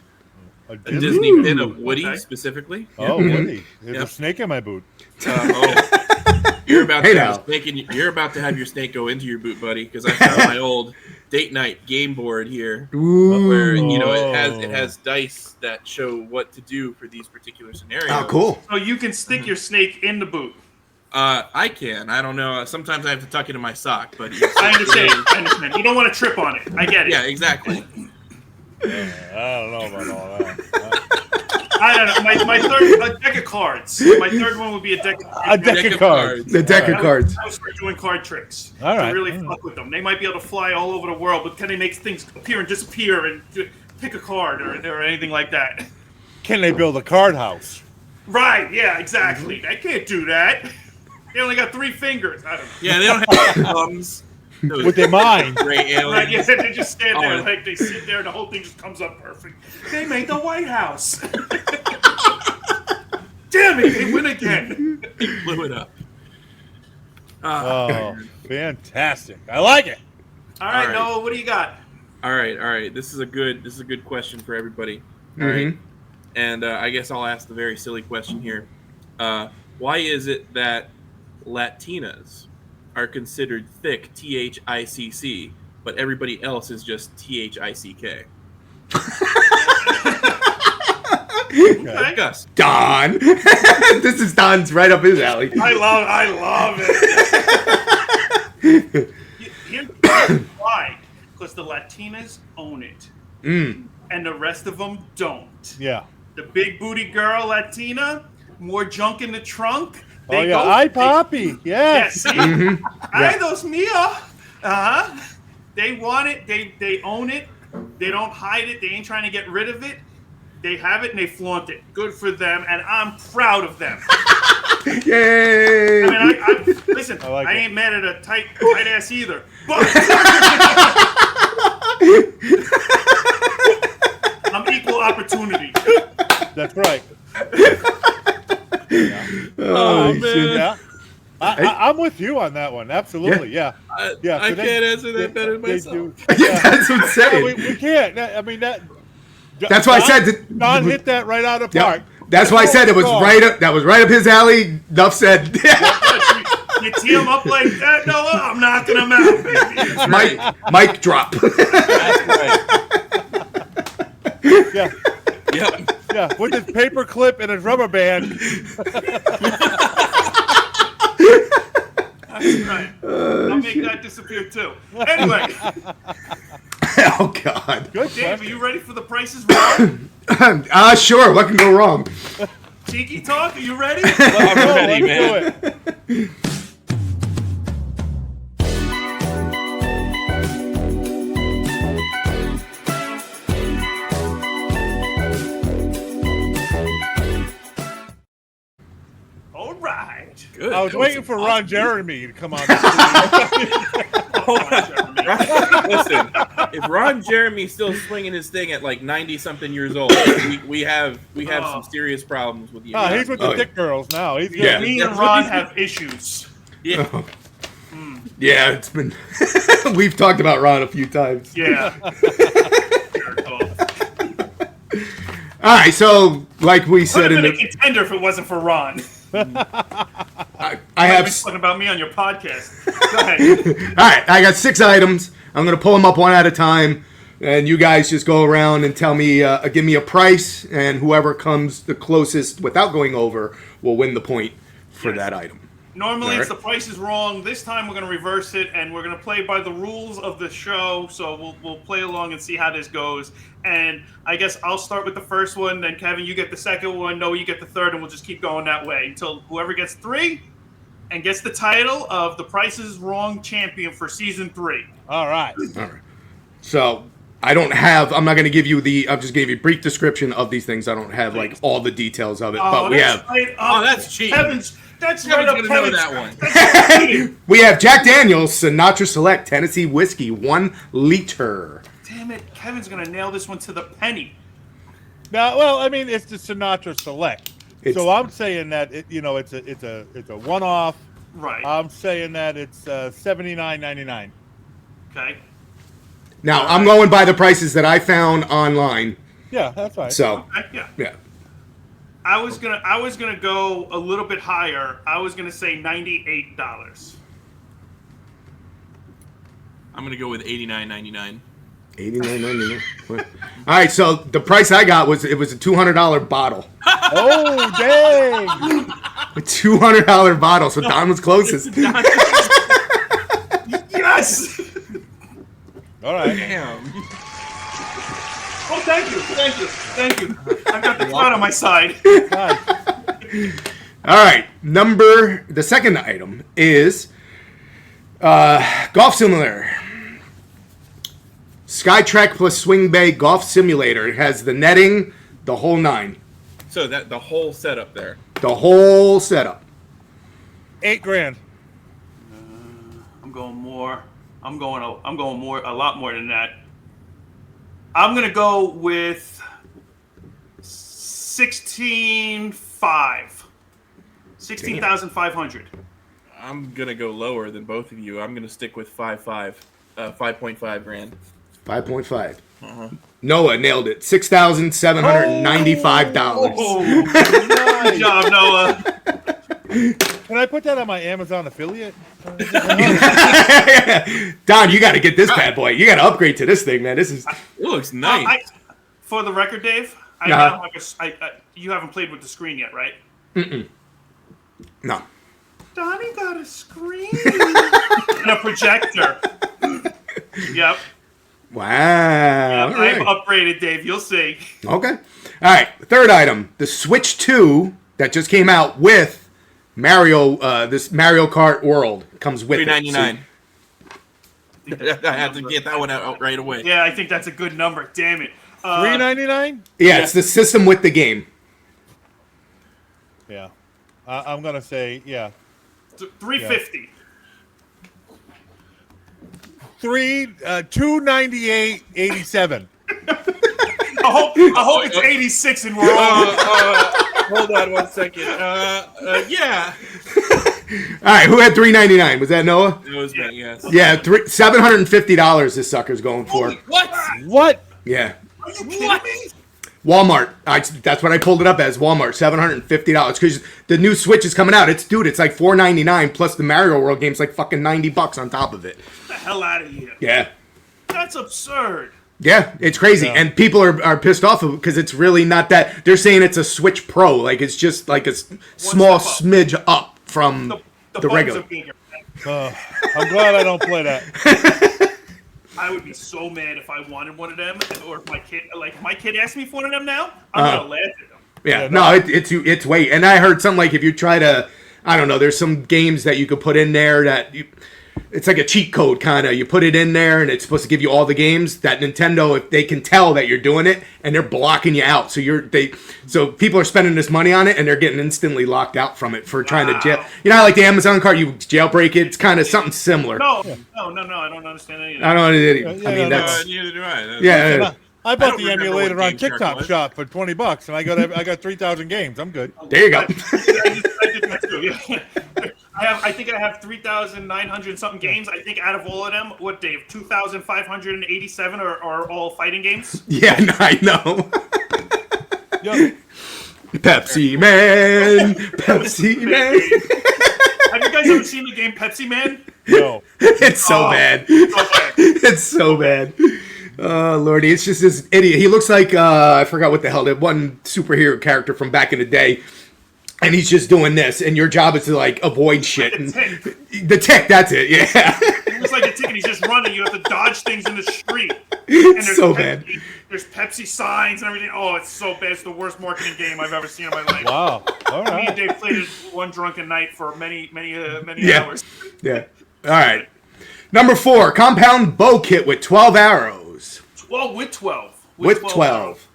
A Disney pin of Woody specifically. Oh, Woody. There's a snake in my boot. You're about to have your snake go into your boot, buddy, because I found my old date night game board here, Ooh. where it has dice that show what to do for these particular scenarios. Oh, cool. So you can stick your snake in the boot. I can. I don't know. Sometimes I have to tuck it in my sock, but I understand. You don't want to trip on it. I get it. Yeah, exactly. I don't know about all that. I don't know. My third a deck of cards. My third one would be a deck of cards. A deck of cards. The deck of cards. I was for doing card tricks. All right. To really fuck with them. They might be able to fly all over the world, but can they make things appear and disappear and pick a card or anything like that? Can they build a card house? Right, yeah, exactly. They can't do that. They only got 3 fingers. I don't know. Yeah, they don't have thumbs. With their mind. Great aliens. Right, yeah, they just stand there Oh. like they sit there and the whole thing just comes up perfect. They made the White House. Damn it, they win again. Blew it up. Oh, fantastic! I like it. All right, All right. Noah, what do you got? All right. This is a good question for everybody. All right, and I guess I'll ask the very silly question here. Why is it that Latinas are considered thick, THICC, but everybody else is just THICK? Okay. Gus. Don. This is Don's right up his alley. I love it. Here's why. Because the Latinas own it. And the rest of them don't. Yeah. The big booty girl Latina, more junk in the trunk. Oh yeah. Ay, papi. Yes. Yes. Ay, dos mío. They want it. They own it. They don't hide it. They ain't trying to get rid of it. They have it and they flaunt it. Good for them, and I'm proud of them. Yay! I mean, listen. I ain't mad at a tight ass either. But I'm equal opportunity. That's right. Oh, man. shit. Yeah. I'm with you on that one. Absolutely. Yeah. I So can't answer that better than myself. Yeah, that's what I'm saying. We can't. I mean that. That's why I said that. Don hit that right out of the park. That's why I said it was right up. That was right up his alley. Enough said. You tee him up like that, Noah, I'm knocking him out, baby. Mic drop. That's right. Yeah. Yep. Yeah. With his paper clip and his rubber band. That's right. I'll make that disappear too. Anyway, Oh God. Good Dave, are question. you ready for the prices wrong? Sure. What can go wrong? Tiki Talk, are you ready? I'm ready, Let's man. do it. All right. Good. I was That waiting for awesome. Ron Jeremy to come on. Listen, if Ron Jeremy's still swinging his thing at like 90-something years old, we have some serious problems with you. He's with the thick girls now. He's good. Yeah. Me and Ron have issues. Yeah. Yeah, it's been. We've talked about Ron a few times. Yeah. All right, so like we said Could have in been a the, contender if it wasn't for Ron. I I've have. been talking about me on your podcast. Go ahead. All right, I got 6 items. I'm gonna pull them up one at a time, and you guys just go around and tell me, give me a price, and whoever comes the closest without going over will win the point for that item. Normally it's All the price is wrong. This time we're going to reverse it, and we're going to play by the rules of the show. So we'll play along and see how this goes. And I guess I'll start with the first one. Then Kevin, you get the second one. Noah, you get the third, and we'll just keep going that way until whoever gets 3 and gets the title of the Price is Wrong champion for season 3. All right. All right. So I'm not going to give you I'm just giving you a brief description of these things. I don't have like all the details of it, but we have Right Oh, that's cheap. That's Kevin's right up gonna know Kevin's. that one. That's cheating. we have Jack Daniel's Sinatra Select Tennessee Whiskey 1 liter. Damn it, Kevin's going to nail this one to the penny. Now, well, I mean, it's the Sinatra Select. It's- So I'm saying that it's a one-off. Right. I'm saying that it's $79.99. Okay. Now I'm going by the prices that I found online. Yeah, that's right. So Yeah. yeah. I was gonna go a little bit higher. I was gonna say $98. I'm gonna go with $89.99. $89.99. All right, so the price I got was a $200 bottle. Oh, dang! A $200 bottle. So Don was closest. Yes. All right. Damn. Oh, thank you. I've got the crowd on my side. Nice. All right, the second item is golf simulator. SkyTrack plus Swing Bay Golf Simulator. It has the netting, the whole nine. So that the whole setup there. The whole setup. $8,000. I'm going more. I'm going a lot more than that. I'm gonna go with 16,500. I'm gonna go lower than both of you. I'm gonna stick with 5.5 grand. 5.5. Noah nailed it. $6,795. Oh, good job, Noah. Can I put that on my Amazon affiliate? Don, you got to get this bad boy. You got to upgrade to this thing, man. This is. It looks nice. For the record, Dave, you haven't played with the screen yet, right? No. Donnie got a screen and a projector. Yep. Wow. I've Right. upgraded, Dave. You'll see. Okay. All right. Third item: the Switch 2 that just came out with Mario. This Mario Kart World comes with $399. So, I had to get that one out right away. yeah, I think that's a good number. Damn it. $399? Yeah, it's the system with the game. Yeah. I'm gonna say yeah. $350. $298.87. I hope it's 86 and we're all. Hold on 1 second. Yeah. All right, who had $399? Was that Noah? It was me, yes. Yeah, $750. This sucker's going for. What? What? Yeah. Are you kidding me? Walmart. That's what I pulled it up as. Walmart, $750 because the new Switch is coming out. It's like $499 plus the Mario World game's like fucking $90 on top of it. Get the hell out of here. Yeah, That's absurd. yeah, it's crazy, and people are pissed off of it because it's really not that. They're saying it's a Switch Pro, like it's just like a small smidge up from the buttons regular. are bigger. I'm glad I don't play that. I would be so mad if I wanted one of them, or if my kid asked me for one of them now, I'm gonna laugh at them. Yeah, no, it's weight. And I heard something like if you try to, I don't know, there's some games that you could put in there that it's like a cheat code kind of. You put it in there and it's supposed to give you all the games. That Nintendo, if they can tell that you're doing it and they're blocking you out, so people are spending this money on it and they're getting instantly locked out from it for trying to jail. You know how like the Amazon card, you jailbreak it. It's kind of something similar. No, I don't understand any of that. I don't. I mean, no, that's Neither do I. yeah. I I bought don't the remember emulator what on game track TikTok was. Shop for $20, and I got 3,000 games. I'm good. There you go. I did that too, yeah. I think I have 3,900 something games. I think out of all of them, what, Dave, 2,587 are all fighting games? Yeah, I know. Yo, Pepsi Man, Pepsi Man. Have you guys ever seen the game Pepsi Man? no. It's so bad. Okay. It's so bad. Oh, Lordy. It's just this idiot. He looks like, I forgot what the hell, that one superhero character from back in the day. And he's just doing this. And your job is to, like, avoid shit. The Tick. The Tick, that's it, yeah. It looks like a tick and he's just running. You have to dodge things in the street. And It's so bad. There's Pepsi signs and everything. Oh, it's so bad. It's the worst marketing game I've ever seen in my life. Wow. All Me and right. Dave played it one drunken night for many Yeah. hours. Yeah. All right. Number 4, compound bow kit with 12 arrows. Well, with 12. With 12.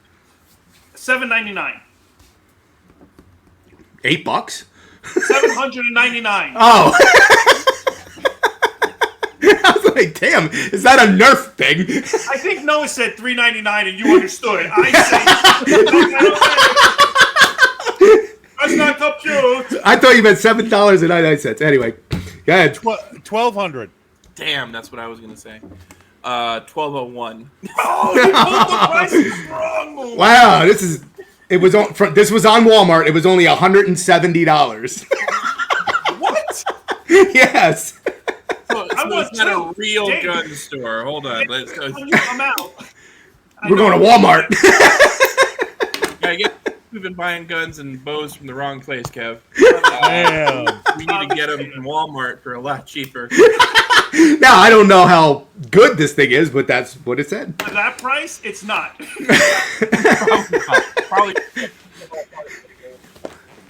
$7.99. $8? $799. Oh. I was like, damn, is that a Nerf thing? I think Noah said $3.99 and you understood. I say that's not compute. I thought you meant $7.99. Anyway, go ahead. 1,200. Damn, that's what I was gonna say. 1201. Oh, you put the prices wrong. Wow, this was on Walmart. It was only $170. What? Yes. So it's not a real gun store. Hold on. Let's go. I'm out. We're going to Walmart. Yeah, I guess we've been buying guns and bows from the wrong place, Kev. Damn. We need to get them from Walmart for a lot cheaper. Now, I don't know how good this thing is, but that's what it said. For that price, it's not. Probably.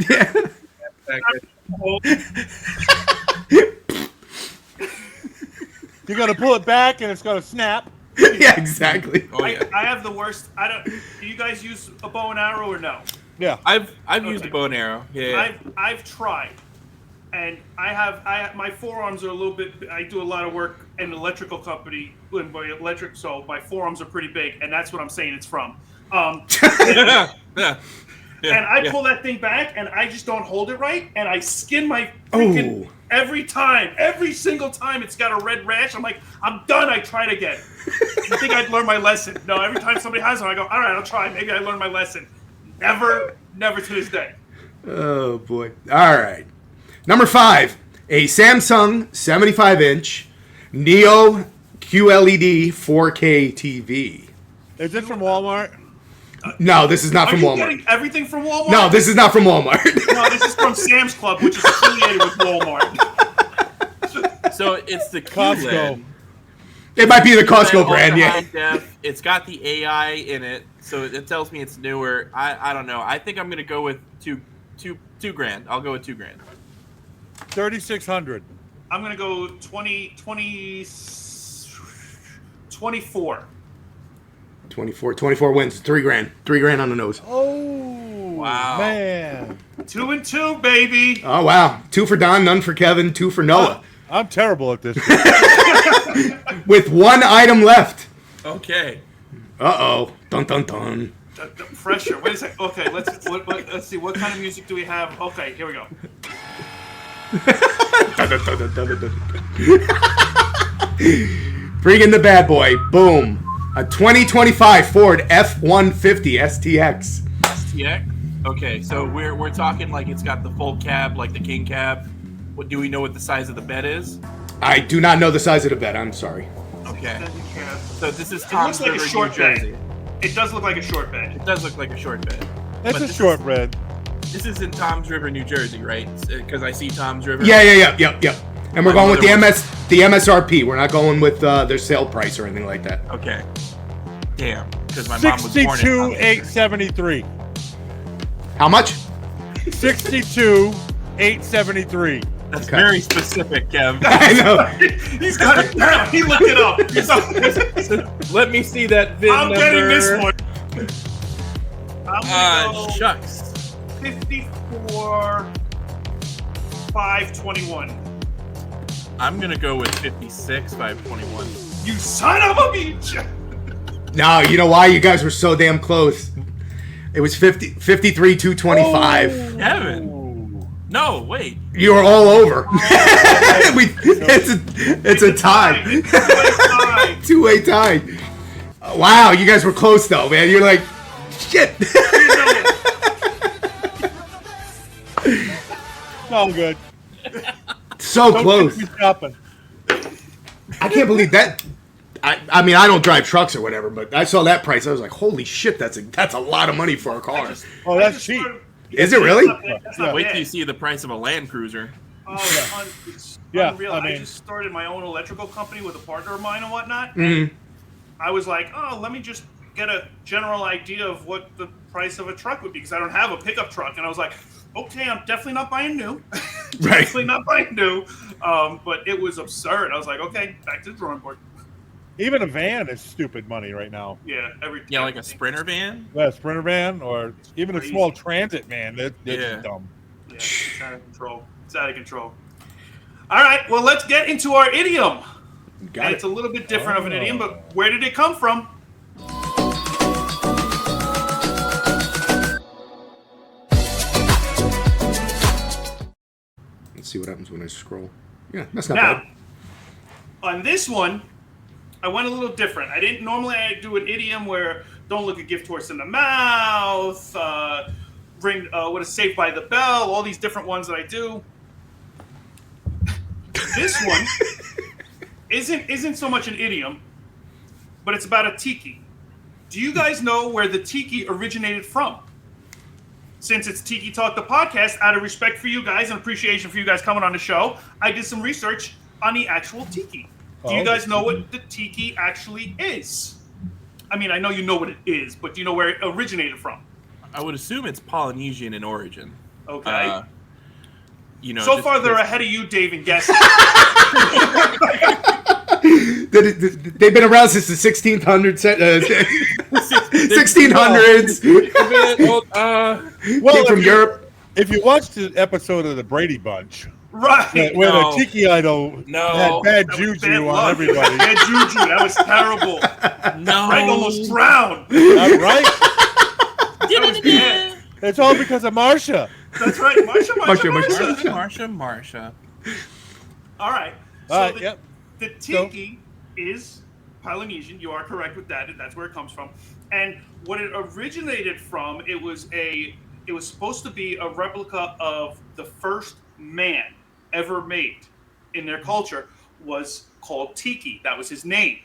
Yeah. You got to pull it back and it's going to snap. Yeah, exactly. Oh, yeah. I have the worst. Do you guys use a bow and arrow or no? Yeah. I've used a bow and arrow. Yeah. I've tried, and my forearms are a little bit. I do a lot of work in an electrical company, so my forearms are pretty big, and that's what I'm saying it's from. Yeah. And I pull that thing back, and I just don't hold it right, and I skin my freaking every single time it's got a red rash. I'm like, I'm done. I tried again. I think I'd learned my lesson. No, every time somebody has one, I go, all right, I'll try. Maybe I learned my lesson. Never to this day. Oh, boy. All right. Number 5, a Samsung 75-inch Neo QLED 4K TV. Is it from Walmart? No, this is not from Are you Walmart. getting everything from Walmart? No, this is not from Walmart. No, this is from Sam's Club, which is affiliated with Walmart. So it's the Costco. QLED. It might be the Costco brand, yeah. Def. It's got the AI in it, so it tells me it's newer. I don't know. I think I'm gonna go with two grand. I'll go with $2,000. 3,600. I'm going to go 24. 24 wins. $3,000. $3,000 on the nose. Oh, wow, man. 2 and 2, baby. Oh, wow. 2 for Don, none for Kevin, 2 for Noah. I'm terrible at this. With 1 item left. Okay. Uh-oh. Dun, dun, dun. The pressure. Wait a second. Okay, let's see. What kind of music do we have? Okay, here we go. Bring in the bad boy. Boom. A 2025 Ford F-150 STX. STX? Okay, so we're talking like it's got the full cab, like the king cab. What do we know what the size of the bed is? I do not know the size of the bed. I'm sorry. Okay. Yeah. So this is It Tom's looks like a River, short New Jersey. bed. It does look like a short bed. It does look like a short bed. That's But a this shortbread. This is in Tom's River, New Jersey, right? Because I see Tom's River. Yeah. And we're My going with the mother the MSRP. We're not going with their sale price or anything like that. Okay. Damn. Because my mom was born in Tom's River. 62,873. How much? 62,873. That's Okay. very specific, Kev. I know. He's got it down. He looked it up. Let me see that VIN I'm number. getting this one. I'm gonna go Shucks. 54,521. I'm gonna go with 56,521. You son of a bitch! No, you know why? You guys were so damn close. It was 53,225. Kevin. No, wait. You were all over. It's a tie. Two-way tie. Wow, you guys were close though, man. You're like, shit. All good. So Don't close. keep me shopping. I can't believe that. I mean, I don't drive trucks or whatever, but I saw that price. I was like, holy shit, that's a lot of money for a car. Oh, that's cheap. Is it really? That's not Wait bad. till you see the price of a Land Cruiser. Oh, it's Yeah, unreal. I I mean- just started my own electrical company with a partner of mine and whatnot. Mhm. I was like, oh, let me just get a general idea of what the price of a truck would be because I don't have a pickup truck. And I was like, okay, I'm definitely not buying new. Right. Definitely not buying new. But it was absurd. I was like, okay, back to the drawing board. Even a van is stupid money right now. Yeah, Yeah, like a Sprinter van. Yeah, a Sprinter van or even a Crazy. small transit van. That's Yeah. dumb. Yeah, it's out of control. It's out of control. All right, well, let's get into our idiom. Got And it. it's a little bit different of an idiom, but where did it come from? Let's see what happens when I scroll. Yeah, that's not Now, bad. on this one, I went a little different. I didn't normally I do an idiom where don't look a gift horse in the mouth, bring what is Saved by the Bell, all these different ones that I do. This one isn't so much an idiom, but it's about a tiki. Do you guys know where the tiki originated from? Since it's Tiki Talk the Podcast, out of respect for you guys and appreciation for you guys coming on the show, I did some research on the actual tiki. Do you guys know what the tiki actually is? I mean, I know you know what it is, but do you know where it originated from? I would assume it's Polynesian in origin. Okay. So far, they're ahead of you, Dave, in guessing. They've been around since the 1600s. 1600s. Came from Europe. If you watched the episode of the Brady Bunch, right, where the tiki idol had bad juju on everybody. Bad juju, that was terrible. No, Greg almost drowned. Right? It's all because of Marsha. That's right, Marsha. All right. So the tiki is Polynesian. You are correct with that. That's where it comes from. And what it originated from, it was supposed to be a replica of the first man ever made in their culture was called Tiki. That was his name.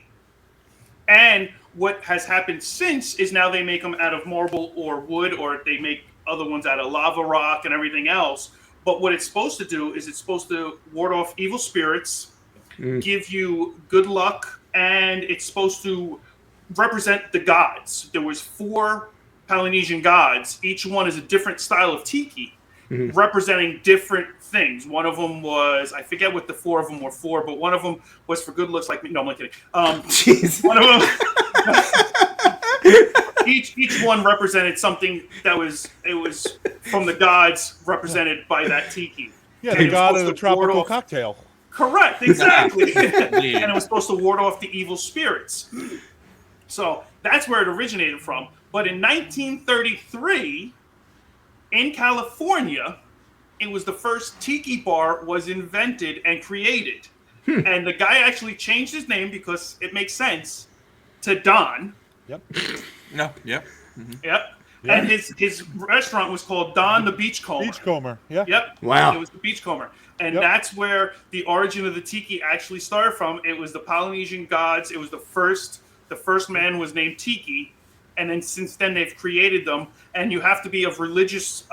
And what has happened since is now they make them out of marble or wood, or they make other ones out of lava rock and everything else. But what it's supposed to do is it's supposed to ward off evil spirits, give you good luck, and it's supposed to represent the gods. There was 4 Polynesian gods. Each one is a different style of tiki, representing different things. One of them was, I forget what the 4 of them were for, but one of them was for good looks like me. No, I'm kidding. Jeez. One of them... Each one represented something that was from the gods represented by that tiki. Yeah, the god of the tropical cocktail. Correct, exactly. And it was supposed to ward off the evil spirits. So that's where it originated from. But in 1933, in California, it was the first tiki bar was invented and created. And the guy actually changed his name because it makes sense to Don. Yep. No. Yep. Yep. Yeah. And his restaurant was called Don the Beachcomber. Beachcomber. Yeah. Yep. Wow. It was the Beachcomber. And that's where the origin of the tiki actually started from. It was the Polynesian gods. It was the first man was named Tiki. And then since then they've created them. And you have to be of religious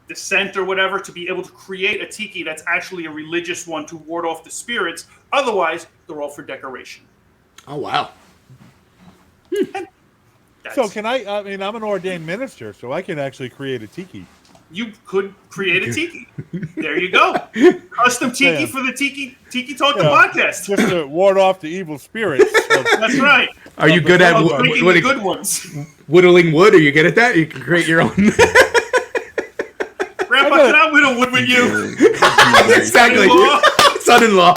descent or whatever to be able to create a tiki that's actually a religious one to ward off the spirits. Otherwise, they're all for decoration. Oh, wow. So can I mean, I'm an ordained minister, so I can actually create a tiki. You could create a tiki. There you go. Custom tiki for the Tiki Talk the Podcast. Just to ward off the evil spirits. That's right. Are you good at good ones? Whittling wood? Are you good at that? You can create your own. Grandpa, can I whittle wood with you? Exactly. Son-in-law.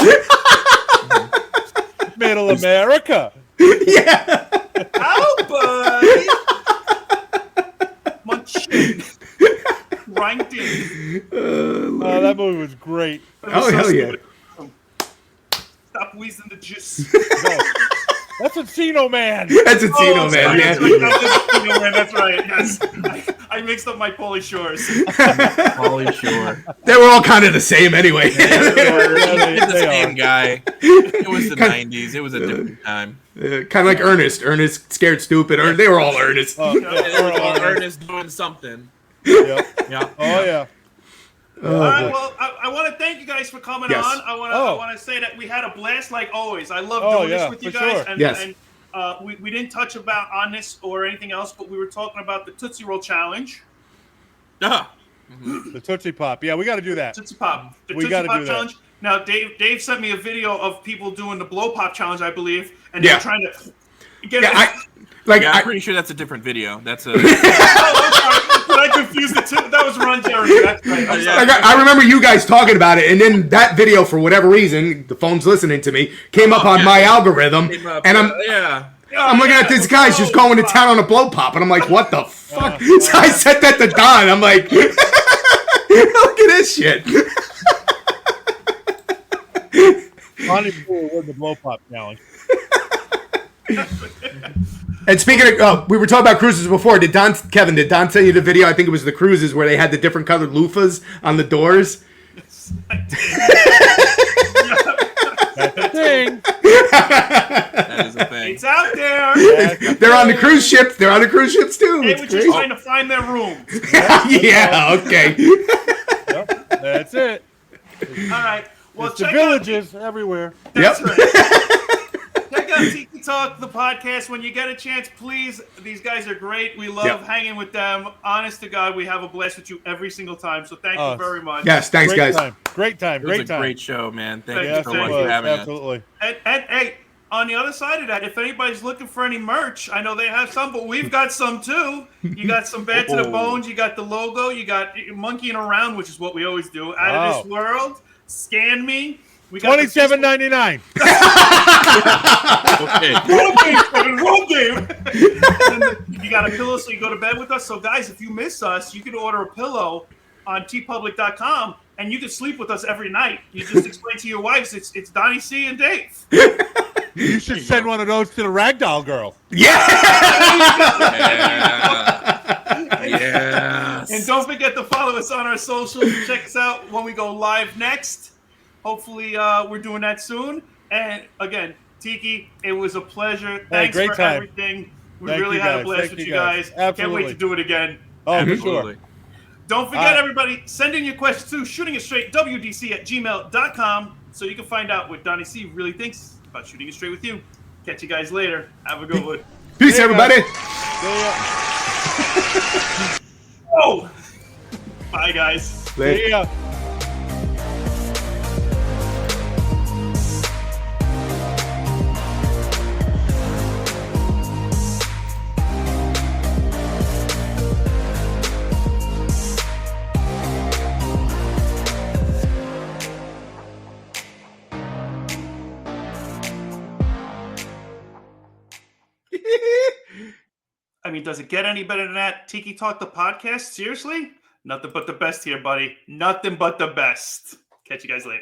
Middle America. Yeah. How, buddy? Munchkin. Grinding. Oh, that movie was great. Oh, hell yeah. Stop wheezing the juice. No. That's Encino Man. That's Encino Man, yeah. That's right. Yes. I mixed up my Pauly Shores. Pauly Shore. They were all kind of the same anyway. It's the same guy. It was the 90s. It was a different time. Kind of like Ernest. Ernest, Scared Stupid. They were all Ernest. They were all Ernest doing something. Yep. Yeah. Oh, yeah. All right, well, I want to thank you guys for coming Yes. on. I want to say that we had a blast like always. I love doing this with you guys. Sure. And we didn't touch on this or anything else, but we were talking about the Tootsie Roll Challenge. The Tootsie Pop. Yeah, we got to do that. Tootsie Pop. The We Tootsie gotta Pop do that. Challenge. Now, Dave sent me a video of people doing the Blow Pop Challenge, I believe, and they're trying to get it. I'm pretty sure that's a different video. That's a. Oh, I'm sorry. But I confused the two. That was Ron Jeremy. That's right. I'm sorry. I remember you guys talking about it, and then that video, for whatever reason, the phone's listening to me, came up on my algorithm, and I'm looking at these guys just going to town on a blow pop, and I'm like, what the fuck? So I said that to Don. I'm like, look at this shit. Bonnie Poole won the Blow Pop Challenge. And speaking of, we were talking about cruises before. Kevin, did Don send you the video? I think it was the cruises where they had the different colored loofahs on the doors. I think That is a thing. It's out there. They're on the cruise ship. They're on the cruise ships too. They It's were great. just trying to find their rooms. Yeah. Okay. Yep, that's it. All right. Well, It's the check villages everywhere. That's Yep. right. Check out Tiki Talk the podcast when you get a chance. Please, these guys are great. We love hanging with them. Honest to God, we have a blast with you every single time. So thank you very much. Yes. Thanks, Great guys. Time. Great time. It was Great a time. great show, man. Thank Yes, you so it much was. for having us. Absolutely. And hey, on the other side of that, if anybody's looking for any merch, I know they have some, but we've got some too. You got some Bad to the Bones. You got the logo. You got Monkeying Around, which is what we always do. Out of This World. Scan Me. We got $27.99. Okay. Roll game. You got a pillow so you go to bed with us. So guys, if you miss us, you can order a pillow on tpublic.com and you can sleep with us every night. You just explain to your wives it's Donnie C and Dave. You should send one of those to the Ragdoll girl. Yes. And don't forget to follow us on our socials. Check us out when we go live next. Hopefully, we're doing that soon. And again, Tiki, it was a pleasure. Thanks great for time. everything. We Thank really you had a guys. blast Thank with you you guys. guys. Can't wait Absolutely. to do it again. Oh, for Absolutely. sure. Don't forget, everybody, send in your questions to shootingitstraightwdc@gmail.com so you can find out what Donnie C really thinks about shooting it straight with you. Catch you guys later. Have a good one. Peace, everybody. Oh! Bye, guys. Later. Yeah. I mean, does it get any better than that? Tiki Talk the podcast? Seriously? Nothing but the best here, buddy. Nothing but the best. Catch you guys later.